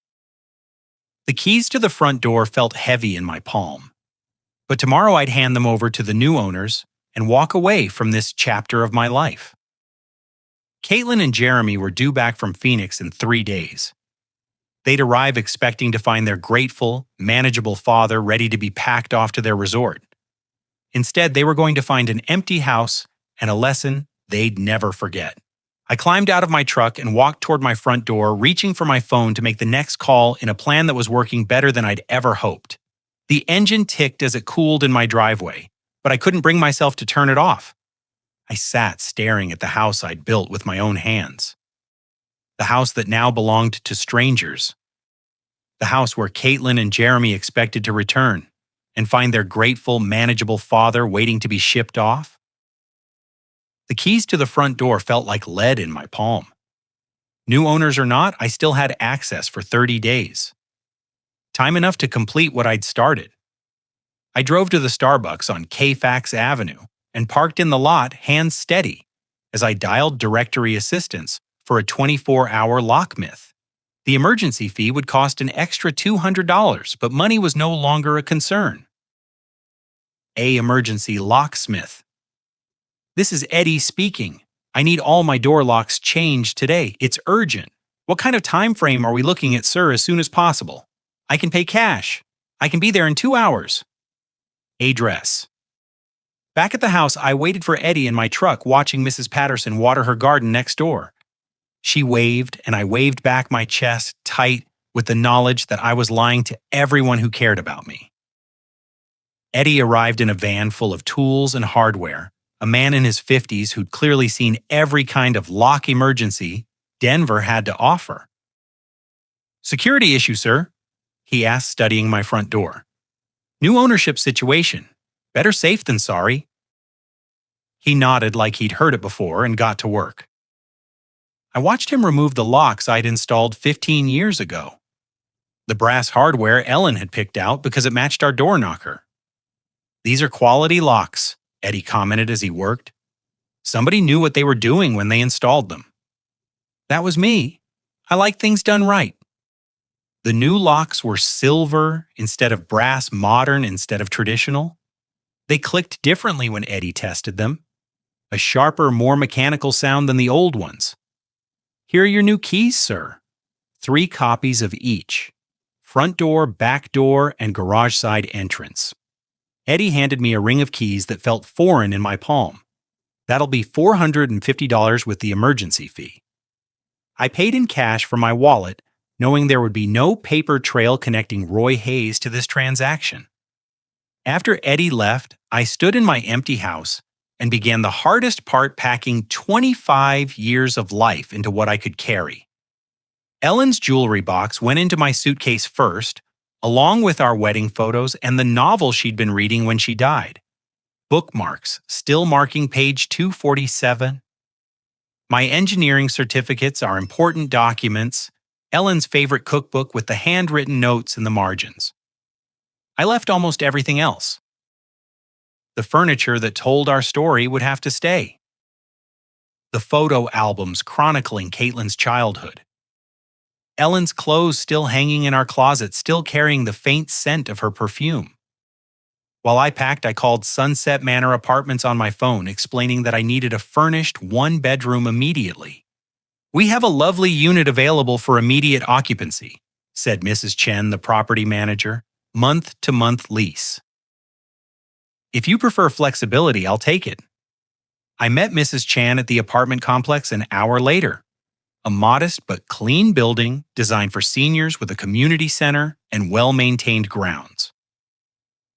The keys to the front door felt heavy in my palm. But tomorrow I'd hand them over to the new owners and walk away from this chapter of my life. Caitlin and Jeremy were due back from Phoenix in 3 days. They'd arrive expecting to find their grateful, manageable father ready to be packed off to their resort. Instead, they were going to find an empty house and a lesson they'd never forget. I climbed out of my truck and walked toward my front door, reaching for my phone to make the next call in a plan that was working better than I'd ever hoped. The engine ticked as it cooled in my driveway, but I couldn't bring myself to turn it off. I sat staring at the house I'd built with my own hands. The house that now belonged to strangers. The house where Caitlin and Jeremy expected to return and find their grateful, manageable father waiting to be shipped off. The keys to the front door felt like lead in my palm. New owners or not, I still had access for 30 days. Time enough to complete what I'd started. I drove to the Starbucks on Fax Avenue and parked in the lot, hands steady, as I dialed directory assistance for a 24-hour locksmith. The emergency fee would cost an extra $200, but money was no longer a concern. Emergency locksmith. "This is Eddie speaking. I need all my door locks changed today. It's urgent. What kind of time frame are we looking at, sir? As soon as possible. I can pay cash. I can be there in 2 hours. Address." Back at the house, I waited for Eddie in my truck, watching Mrs. Patterson water her garden next door. She waved, and I waved back, my chest tight with the knowledge that I was lying to everyone who cared about me. Eddie arrived in a van full of tools and hardware, a man in his 50s who'd clearly seen every kind of lock emergency Denver had to offer. "Security issue, sir?" he asked, studying my front door. "New ownership situation. Better safe than sorry." He nodded like he'd heard it before and got to work. I watched him remove the locks I'd installed 15 years ago. The brass hardware Ellen had picked out because it matched our door knocker. "These are quality locks," Eddie commented as he worked. "Somebody knew what they were doing when they installed them." That was me. I like things done right. The new locks were silver instead of brass, modern instead of traditional. They clicked differently when Eddie tested them. A sharper, more mechanical sound than the old ones. "Here are your new keys, sir. 3 copies of each. Front door, back door, and garage side entrance." Eddie handed me a ring of keys that felt foreign in my palm. "That'll be $450 with the emergency fee." I paid in cash from my wallet, knowing there would be no paper trail connecting Roy Hayes to this transaction. After Eddie left, I stood in my empty house and began the hardest part, packing 25 years of life into what I could carry. Ellen's jewelry box went into my suitcase first, along with our wedding photos and the novel she'd been reading when she died. Bookmarks, still marking page 247. My engineering certificates are important documents. Ellen's favorite cookbook with the handwritten notes in the margins. I left almost everything else. The furniture that told our story would have to stay. The photo albums chronicling Caitlin's childhood. Ellen's clothes still hanging in our closet, still carrying the faint scent of her perfume. While I packed, I called Sunset Manor Apartments on my phone, explaining that I needed a furnished one-bedroom immediately. "We have a lovely unit available for immediate occupancy," said Mrs. Chen, the property manager. "Month-to-month lease. If you prefer flexibility, I'll take it." I met Mrs. Chan at the apartment complex an hour later. A modest but clean building designed for seniors with a community center and well-maintained grounds.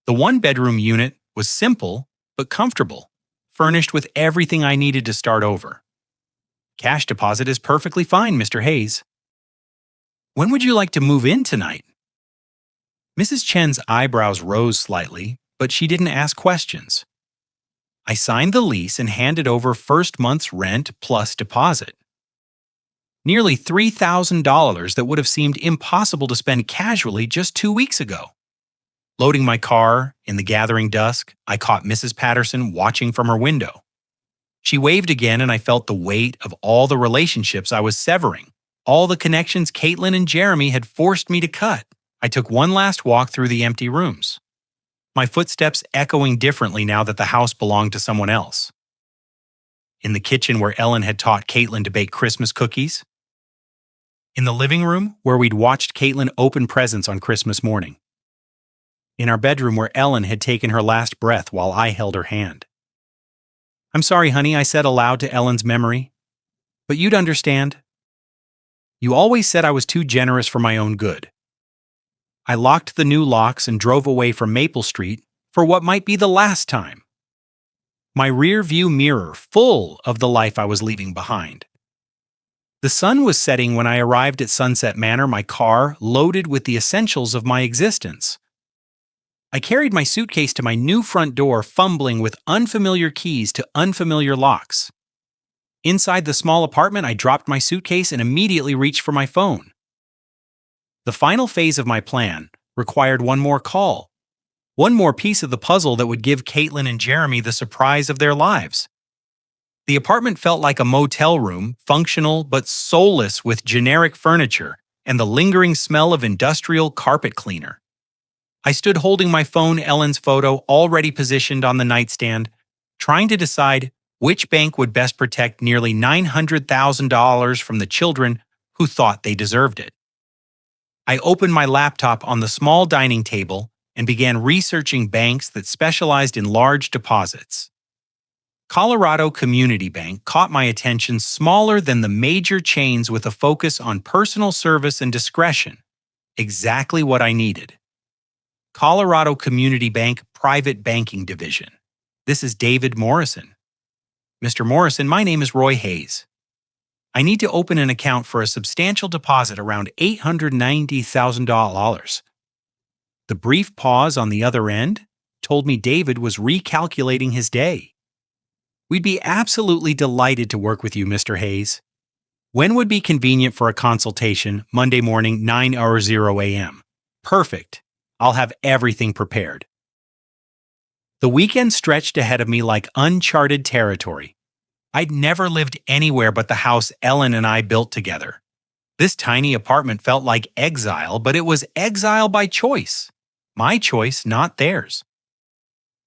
The one-bedroom unit was simple but comfortable, furnished with everything I needed to start over. "Cash deposit is perfectly fine, Mr. Hayes." "When would you like to move in tonight?" Mrs. Chen's eyebrows rose slightly, but she didn't ask questions. I signed the lease and handed over first month's rent plus deposit. Nearly $3,000 that would have seemed impossible to spend casually just 2 weeks ago. Loading my car, in the gathering dusk, I caught Mrs. Patterson watching from her window. She waved again and I felt the weight of all the relationships I was severing, all the connections Caitlin and Jeremy had forced me to cut. I took one last walk through the empty rooms, my footsteps echoing differently now that the house belonged to someone else. In the kitchen where Ellen had taught Caitlin to bake Christmas cookies. In the living room where we'd watched Caitlin open presents on Christmas morning. In our bedroom where Ellen had taken her last breath while I held her hand. "I'm sorry, honey," I said aloud to Ellen's memory. "But you'd understand. You always said I was too generous for my own good." I locked the new locks and drove away from Maple Street for what might be the last time. My rear view mirror full of the life I was leaving behind. The sun was setting when I arrived at Sunset Manor, my car loaded with the essentials of my existence. I carried my suitcase to my new front door, fumbling with unfamiliar keys to unfamiliar locks. Inside the small apartment, I dropped my suitcase and immediately reached for my phone. The final phase of my plan required one more call, one more piece of the puzzle that would give Caitlin and Jeremy the surprise of their lives. The apartment felt like a motel room, functional but soulless with generic furniture and the lingering smell of industrial carpet cleaner. I stood holding my phone, Ellen's photo already positioned on the nightstand, trying to decide which bank would best protect nearly $900,000 from the children who thought they deserved it. I opened my laptop on the small dining table and began researching banks that specialized in large deposits. Colorado Community Bank caught my attention, smaller than the major chains with a focus on personal service and discretion. Exactly what I needed. Colorado Community Bank Private Banking Division. This is David Morrison. "Mr. Morrison, my name is Roy Hayes. I need to open an account for a substantial deposit around $890,000. The brief pause on the other end told me David was recalculating his day. "We'd be absolutely delighted to work with you, Mr. Hayes. When would be convenient for a consultation? Monday morning, 9:00 a.m. "Perfect. I'll have everything prepared." The weekend stretched ahead of me like uncharted territory. I'd never lived anywhere but the house Ellen and I built together. This tiny apartment felt like exile, but it was exile by choice. My choice, not theirs.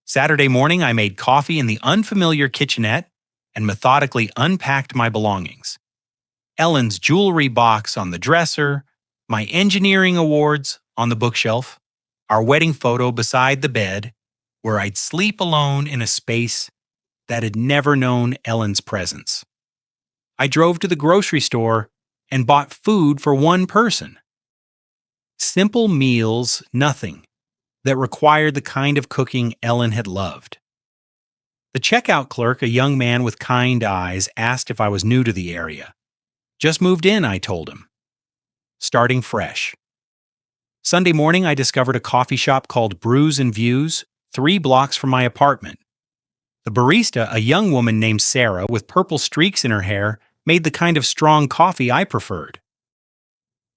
Saturday morning, I made coffee in the unfamiliar kitchenette and methodically unpacked my belongings. Ellen's jewelry box on the dresser, my engineering awards on the bookshelf, our wedding photo beside the bed, where I'd sleep alone in a space that had never known Ellen's presence. I drove to the grocery store and bought food for one person. Simple meals, nothing that required the kind of cooking Ellen had loved. The checkout clerk, a young man with kind eyes, asked if I was new to the area. "Just moved in," I told him. starting fresh. Sunday morning, I discovered a coffee shop called Brews and Views, 3 blocks from my apartment. The barista, a young woman named Sarah with purple streaks in her hair, made the kind of strong coffee I preferred.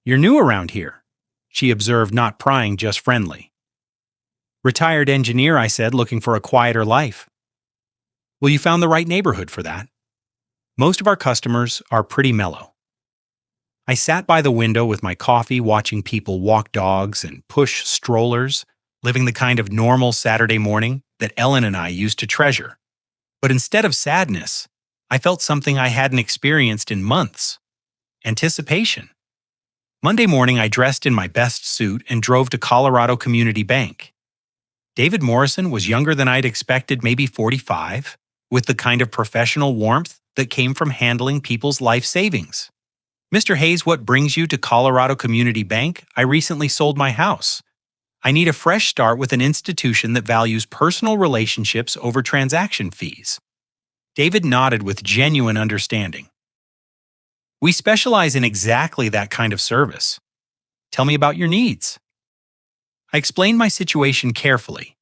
"You're new around here," she observed, not prying, just friendly. "Retired engineer," I said, looking for a quieter life. "Well, you found the right neighborhood for that. Most of our customers are pretty mellow." I sat by the window with my coffee, watching people walk dogs and push strollers, living the kind of normal Saturday morning that Ellen and I used to treasure. But instead of sadness, I felt something I hadn't experienced in months: anticipation. Monday morning, I dressed in my best suit and drove to Colorado Community Bank. David Morrison was younger than I'd expected, maybe 45, with the kind of professional warmth that came from handling people's life savings. "Mr. Hayes, what brings you to Colorado Community Bank? I recently sold my house. I need a fresh start with an institution that values personal relationships over transaction fees." David nodded with genuine understanding. "We specialize in exactly that kind of service. Tell me about your needs." I explained my situation carefully.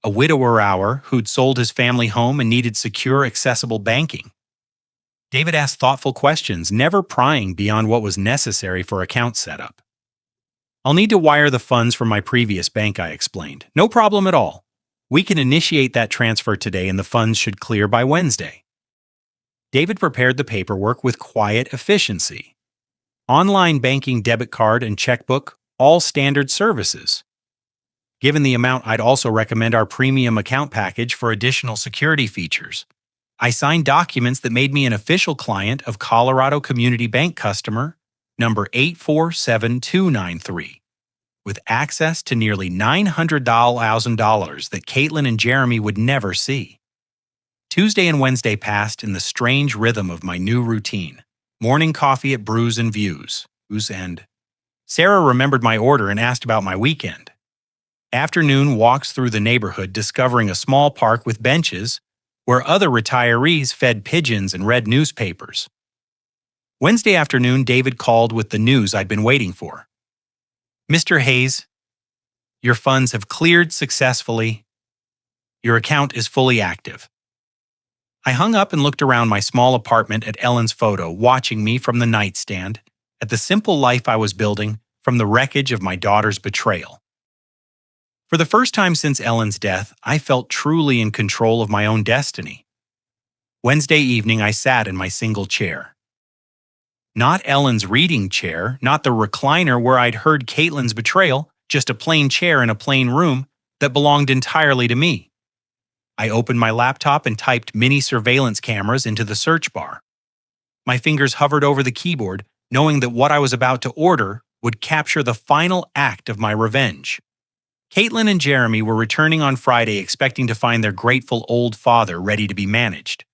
A widower who'd sold his family home and needed secure, accessible banking. David asked thoughtful questions, never prying beyond what was necessary for account setup. "I'll need to wire the funds from my previous bank," I explained. "No problem at all. We can initiate that transfer today and the funds should clear by Wednesday." David prepared the paperwork with quiet efficiency. Online banking, debit card, and checkbook, all standard services. Given the amount, I'd also recommend our premium account package for additional security features. I signed documents that made me an official client of Colorado Community Bank customer number 847293, with access to nearly $900,000 that Caitlin and Jeremy would never see. Tuesday and Wednesday passed in the strange rhythm of my new routine: morning coffee at Brews and Views, and Sarah remembered my order and asked about my weekend. Afternoon walks through the neighborhood, discovering a small park with benches where other retirees fed pigeons and read newspapers. Wednesday afternoon, David called with the news I'd been waiting for. "Mr. Hayes, your funds have cleared successfully. Your account is fully active." I hung up and looked around my small apartment at Ellen's photo, watching me from the nightstand, at the simple life I was building from the wreckage of my daughter's betrayal. For the first time since Ellen's death, I felt truly in control of my own destiny. Wednesday evening, I sat in my single chair. Not Ellen's reading chair, not the recliner where I'd heard Caitlin's betrayal, just a plain chair in a plain room that belonged entirely to me. I opened my laptop and typed mini surveillance cameras into the search bar. My fingers hovered over the keyboard, knowing that what I was about to order would capture the final act of my revenge. Caitlin and Jeremy were returning on Friday, expecting to find their grateful old father ready to be managed.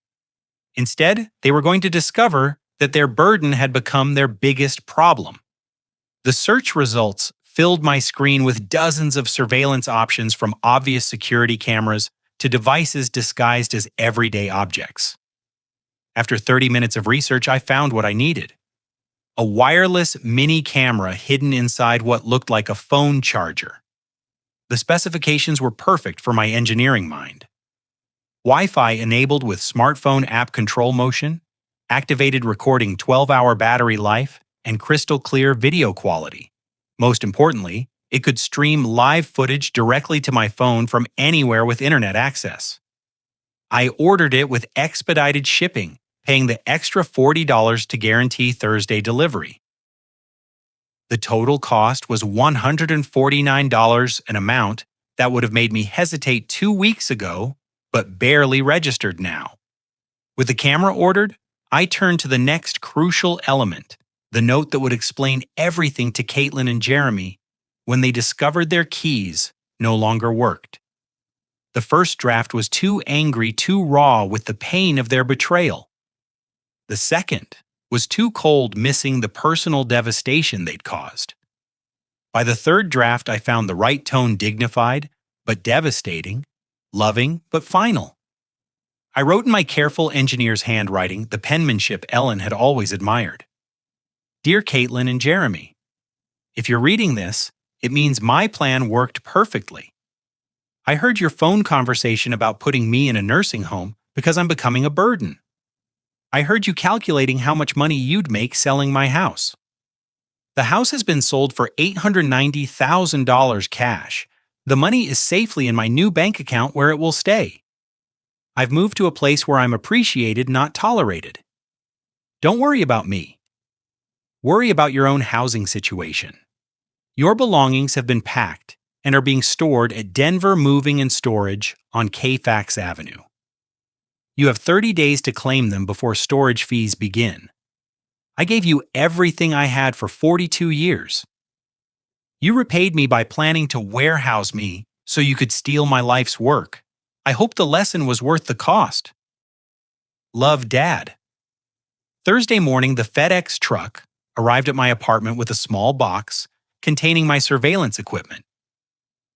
Instead, they were going to discover that their burden had become their biggest problem. The search results filled my screen with dozens of surveillance options, from obvious security cameras to devices disguised as everyday objects. After 30 minutes of research, I found what I needed: a wireless mini camera hidden inside what looked like a phone charger. The specifications were perfect for my engineering mind. Wi-Fi enabled with smartphone app control motion, activated recording 12-hour battery life, and crystal clear video quality. Most importantly, it could stream live footage directly to my phone from anywhere with internet access. I ordered it with expedited shipping, paying the extra $40 to guarantee Thursday delivery. The total cost was $149, an amount that would have made me hesitate 2 weeks ago, but barely registered now. With the camera ordered, I turned to the next crucial element, the note that would explain everything to Caitlin and Jeremy when they discovered their keys no longer worked. The first draft was too angry, too raw with the pain of their betrayal. The second was too cold, missing the personal devastation they'd caused. By the third draft, I found the right tone: dignified but devastating, loving but final. I wrote in my careful engineer's handwriting, the penmanship Ellen had always admired. "Dear Caitlin and Jeremy, If you're reading this, it means my plan worked perfectly. I heard your phone conversation about putting me in a nursing home because I'm becoming a burden. I heard you calculating how much money you'd make selling my house. The house has been sold for $890,000 cash. The money is safely in my new bank account where it will stay. I've moved to a place where I'm appreciated, not tolerated. Don't worry about me. Worry about your own housing situation. Your belongings have been packed and are being stored at Denver Moving and Storage on Fax Avenue. You have 30 days to claim them before storage fees begin. I gave you everything I had for 42 years. You repaid me by planning to warehouse me so you could steal my life's work. I hope the lesson was worth the cost. Love, Dad. Thursday morning, the FedEx truck arrived at my apartment with a small box containing my surveillance equipment.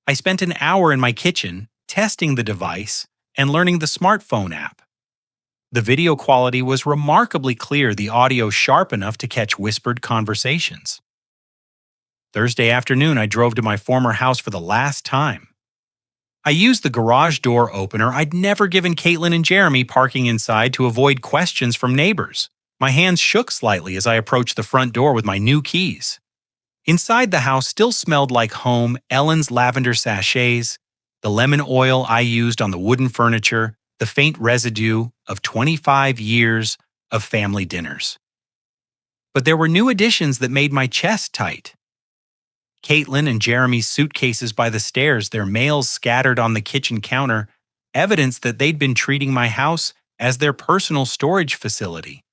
I spent an hour in my kitchen testing the device and learning the smartphone app. The video quality was remarkably clear, the audio sharp enough to catch whispered conversations. Thursday afternoon, I drove to my former house for the last time. I used the garage door opener I'd never given Caitlin and Jeremy parking inside to avoid questions from neighbors. My hands shook slightly as I approached the front door with my new keys. Inside, the house still smelled like home: Ellen's lavender sachets, the lemon oil I used on the wooden furniture, the faint residue of 25 years of family dinners. But there were new additions that made my chest tight. Caitlin and Jeremy's suitcases by the stairs, their mails scattered on the kitchen counter, evidence that they'd been treating my house as their personal storage facility.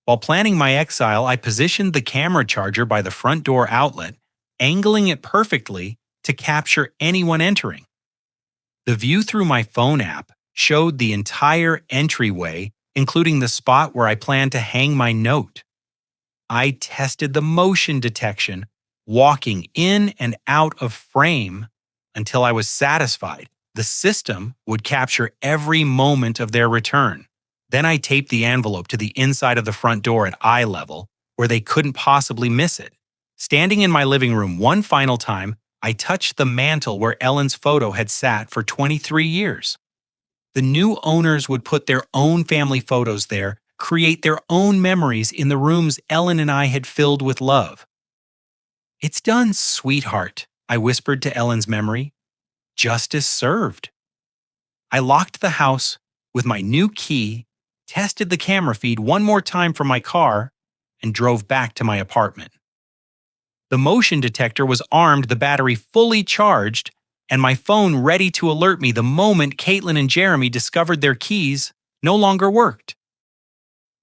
While planning my exile, I positioned the camera charger by the front door outlet, angling it perfectly to capture anyone entering. The view through my phone app showed the entire entryway, including the spot where I planned to hang my note. I tested the motion detection, walking in and out of frame until I was satisfied the system would capture every moment of their return. Then I taped the envelope to the inside of the front door at eye level, where they couldn't possibly miss it. Standing in my living room one final time, I touched the mantle where Ellen's photo had sat for 23 years. The new owners would put their own family photos there, create their own memories in the rooms Ellen and I had filled with love. "It's done, sweetheart," I whispered to Ellen's memory. "Justice served." I locked the house with my new key, tested the camera feed one more time from my car, and drove back to my apartment. The motion detector was armed, the battery fully charged, and my phone ready to alert me the moment Caitlin and Jeremy discovered their keys no longer worked.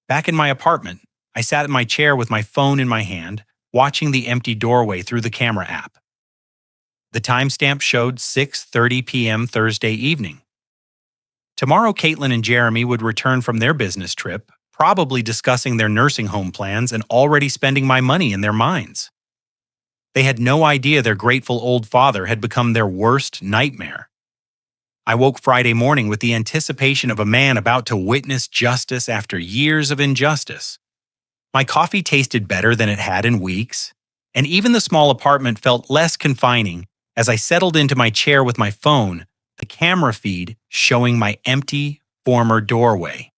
Back in my apartment, I sat in my chair with my phone in my hand, watching the empty doorway through the camera app. The timestamp showed 6:30 p.m. Thursday evening. Tomorrow, Caitlin and Jeremy would return from their business trip, probably discussing their nursing home plans and already spending my money in their minds. They had no idea their grateful old father had become their worst nightmare. I woke Friday morning with the anticipation of a man about to witness justice after years of injustice. My coffee tasted better than it had in weeks, and even the small apartment felt less confining as I settled into my chair with my phone, the camera feed showing my empty former doorway.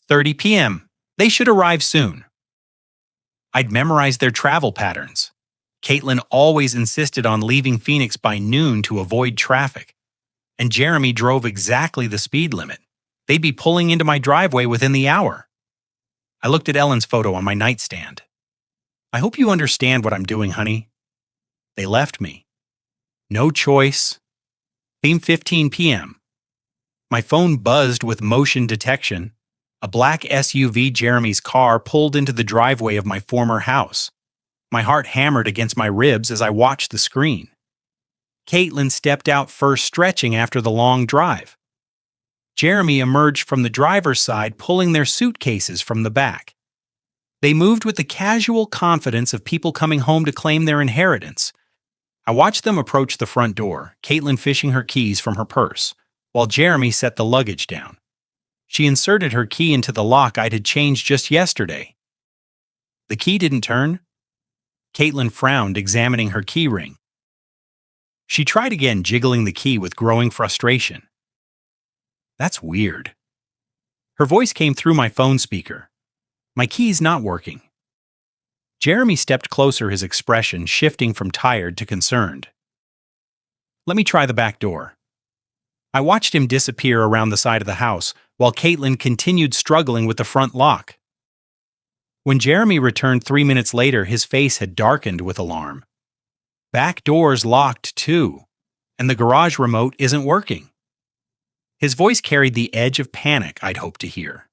30 p.m. They should arrive soon. I'd memorized their travel patterns. Caitlin always insisted on leaving Phoenix by noon to avoid traffic, and Jeremy drove exactly the speed limit. They'd be pulling into my driveway within the hour. I looked at Ellen's photo on my nightstand. "I hope you understand what I'm doing, honey." They left me. No choice. 15 p.m. My phone buzzed with motion detection. A black SUV, Jeremy's car, pulled into the driveway of my former house. My heart hammered against my ribs as I watched the screen. Caitlin stepped out first, stretching after the long drive. Jeremy emerged from the driver's side, pulling their suitcases from the back. They moved with the casual confidence of people coming home to claim their inheritance. I watched them approach the front door, Caitlin fishing her keys from her purse, while Jeremy set the luggage down. She inserted her key into the lock I'd had changed just yesterday. The key didn't turn. Caitlin frowned, examining her key ring. She tried again, jiggling the key with growing frustration. That's weird. Her voice came through my phone speaker. My key's not working. Jeremy stepped closer, his expression shifting from tired to concerned. Let me try the back door. I watched him disappear around the side of the house while Caitlin continued struggling with the front lock. When Jeremy returned 3 minutes later, his face had darkened with alarm. Back door's locked too, and the garage remote isn't working. His voice carried the edge of panic I'd hoped to hear.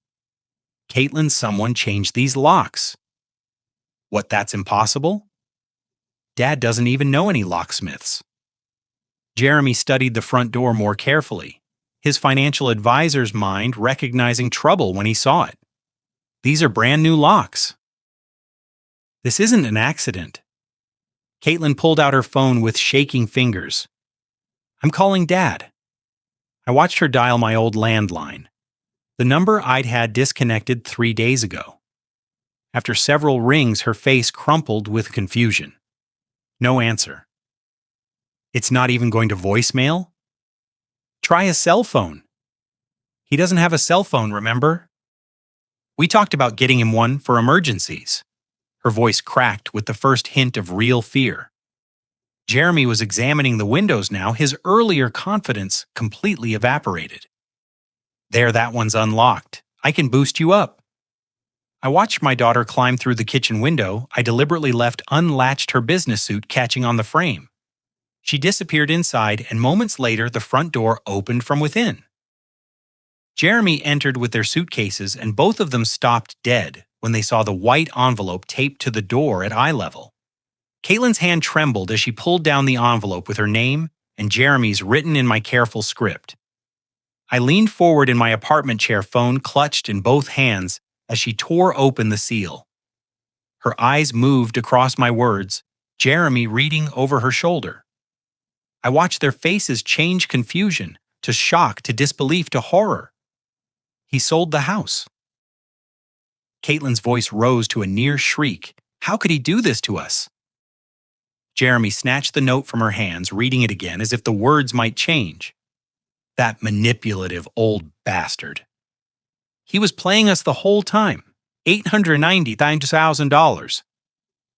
Caitlin, someone changed these locks. What, that's impossible? Dad doesn't even know any locksmiths. Jeremy studied the front door more carefully, his financial advisor's mind recognizing trouble when he saw it. These are brand new locks. This isn't an accident. Caitlin pulled out her phone with shaking fingers. I'm calling Dad. I watched her dial my old landline, the number I'd had disconnected 3 days ago. After several rings, her face crumpled with confusion. No answer. It's not even going to voicemail? Try a cell phone. He doesn't have a cell phone, remember? We talked about getting him one for emergencies. Her voice cracked with the first hint of real fear. Jeremy was examining the windows now, his earlier confidence completely evaporated. There, that one's unlocked. I can boost you up. I watched my daughter climb through the kitchen window I deliberately left unlatched, her business suit catching on the frame. She disappeared inside, and moments later the front door opened from within. Jeremy entered with their suitcases, and both of them stopped dead when they saw the white envelope taped to the door at eye level. Caitlin's hand trembled as she pulled down the envelope with her name and Jeremy's written in my careful script. I leaned forward in my apartment chair, phone clutched in both hands, as she tore open the seal. Her eyes moved across my words, Jeremy reading over her shoulder. I watched their faces change confusion to shock to disbelief to horror. He sold the house. Caitlin's voice rose to a near shriek. How could he do this to us? Jeremy snatched the note from her hands, reading it again as if the words might change. That manipulative old bastard. He was playing us the whole time. $890,000.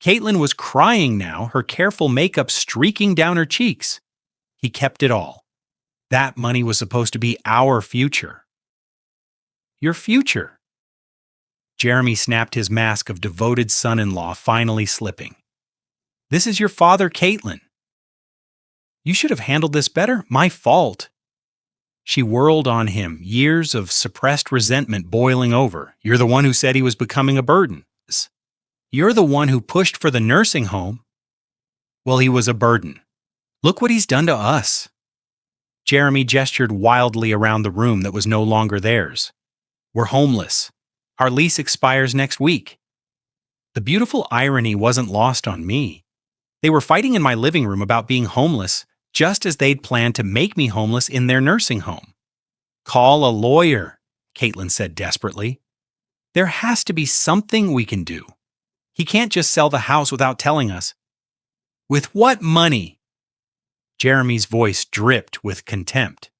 Caitlin was crying now, her careful makeup streaking down her cheeks. He kept it all. That money was supposed to be our future. Your future. Jeremy snapped, his mask of devoted son-in-law finally slipping. This is your father, Caitlin. You should have handled this better. My fault. She whirled on him, years of suppressed resentment boiling over. You're the one who said he was becoming a burden. You're the one who pushed for the nursing home. Well, he was a burden. Look what he's done to us. Jeremy gestured wildly around the room that was no longer theirs. We're homeless. Our lease expires next week. The beautiful irony wasn't lost on me. They were fighting in my living room about being homeless, just as they'd planned to make me homeless in their nursing home. Call a lawyer, Caitlin said desperately. There has to be something we can do. He can't just sell the house without telling us. With what money? Jeremy's voice dripped with contempt.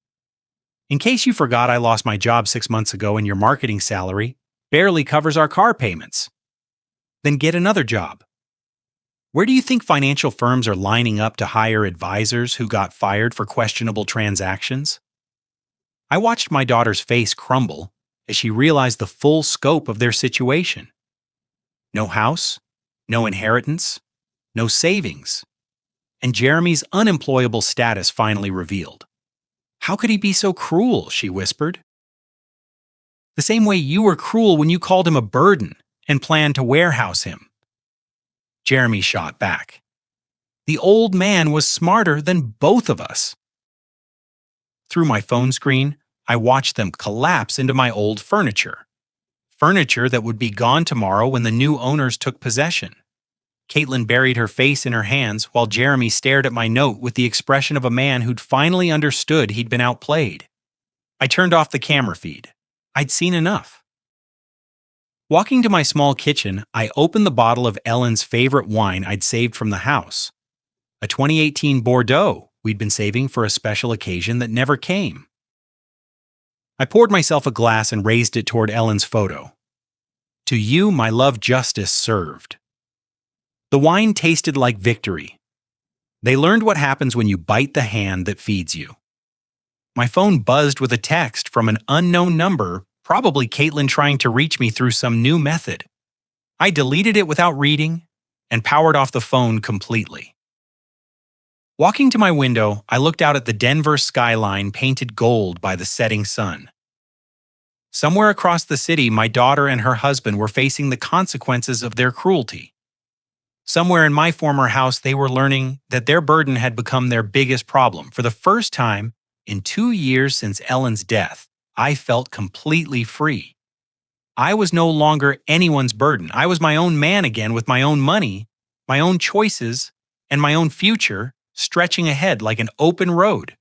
In case you forgot, I lost my job 6 months ago and your marketing salary barely covers our car payments. Then get another job. Where do you think financial firms are lining up to hire advisors who got fired for questionable transactions? I watched my daughter's face crumble as she realized the full scope of their situation. No house, no inheritance, no savings, and Jeremy's unemployable status finally revealed. How could he be so cruel, she whispered. The same way you were cruel when you called him a burden and planned to warehouse him. Jeremy shot back. The old man was smarter than both of us. Through my phone screen, I watched them collapse into my old furniture. Furniture that would be gone tomorrow when the new owners took possession. Caitlin buried her face in her hands while Jeremy stared at my note with the expression of a man who'd finally understood he'd been outplayed. I turned off the camera feed. I'd seen enough. Walking to my small kitchen, I opened the bottle of Ellen's favorite wine I'd saved from the house, a 2018 Bordeaux we'd been saving for a special occasion that never came. I poured myself a glass and raised it toward Ellen's photo. To you, my love, justice served. The wine tasted like victory. They learned what happens when you bite the hand that feeds you. My phone buzzed with a text from an unknown number, probably Caitlin trying to reach me through some new method. I deleted it without reading and powered off the phone completely. Walking to my window, I looked out at the Denver skyline painted gold by the setting sun. Somewhere across the city, my daughter and her husband were facing the consequences of their cruelty. Somewhere in my former house, they were learning that their burden had become their biggest problem. For the first time in 2 years since Ellen's death, I felt completely free. I was no longer anyone's burden. I was my own man again with my own money, my own choices, and my own future stretching ahead like an open road.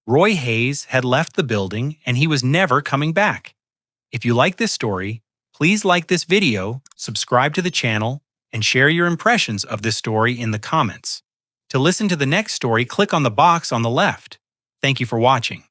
Roy Hayes had left the building and he was never coming back. If you like this story, please like this video, subscribe to the channel, and share your impressions of this story in the comments. To listen to the next story, click on the box on the left. Thank you for watching.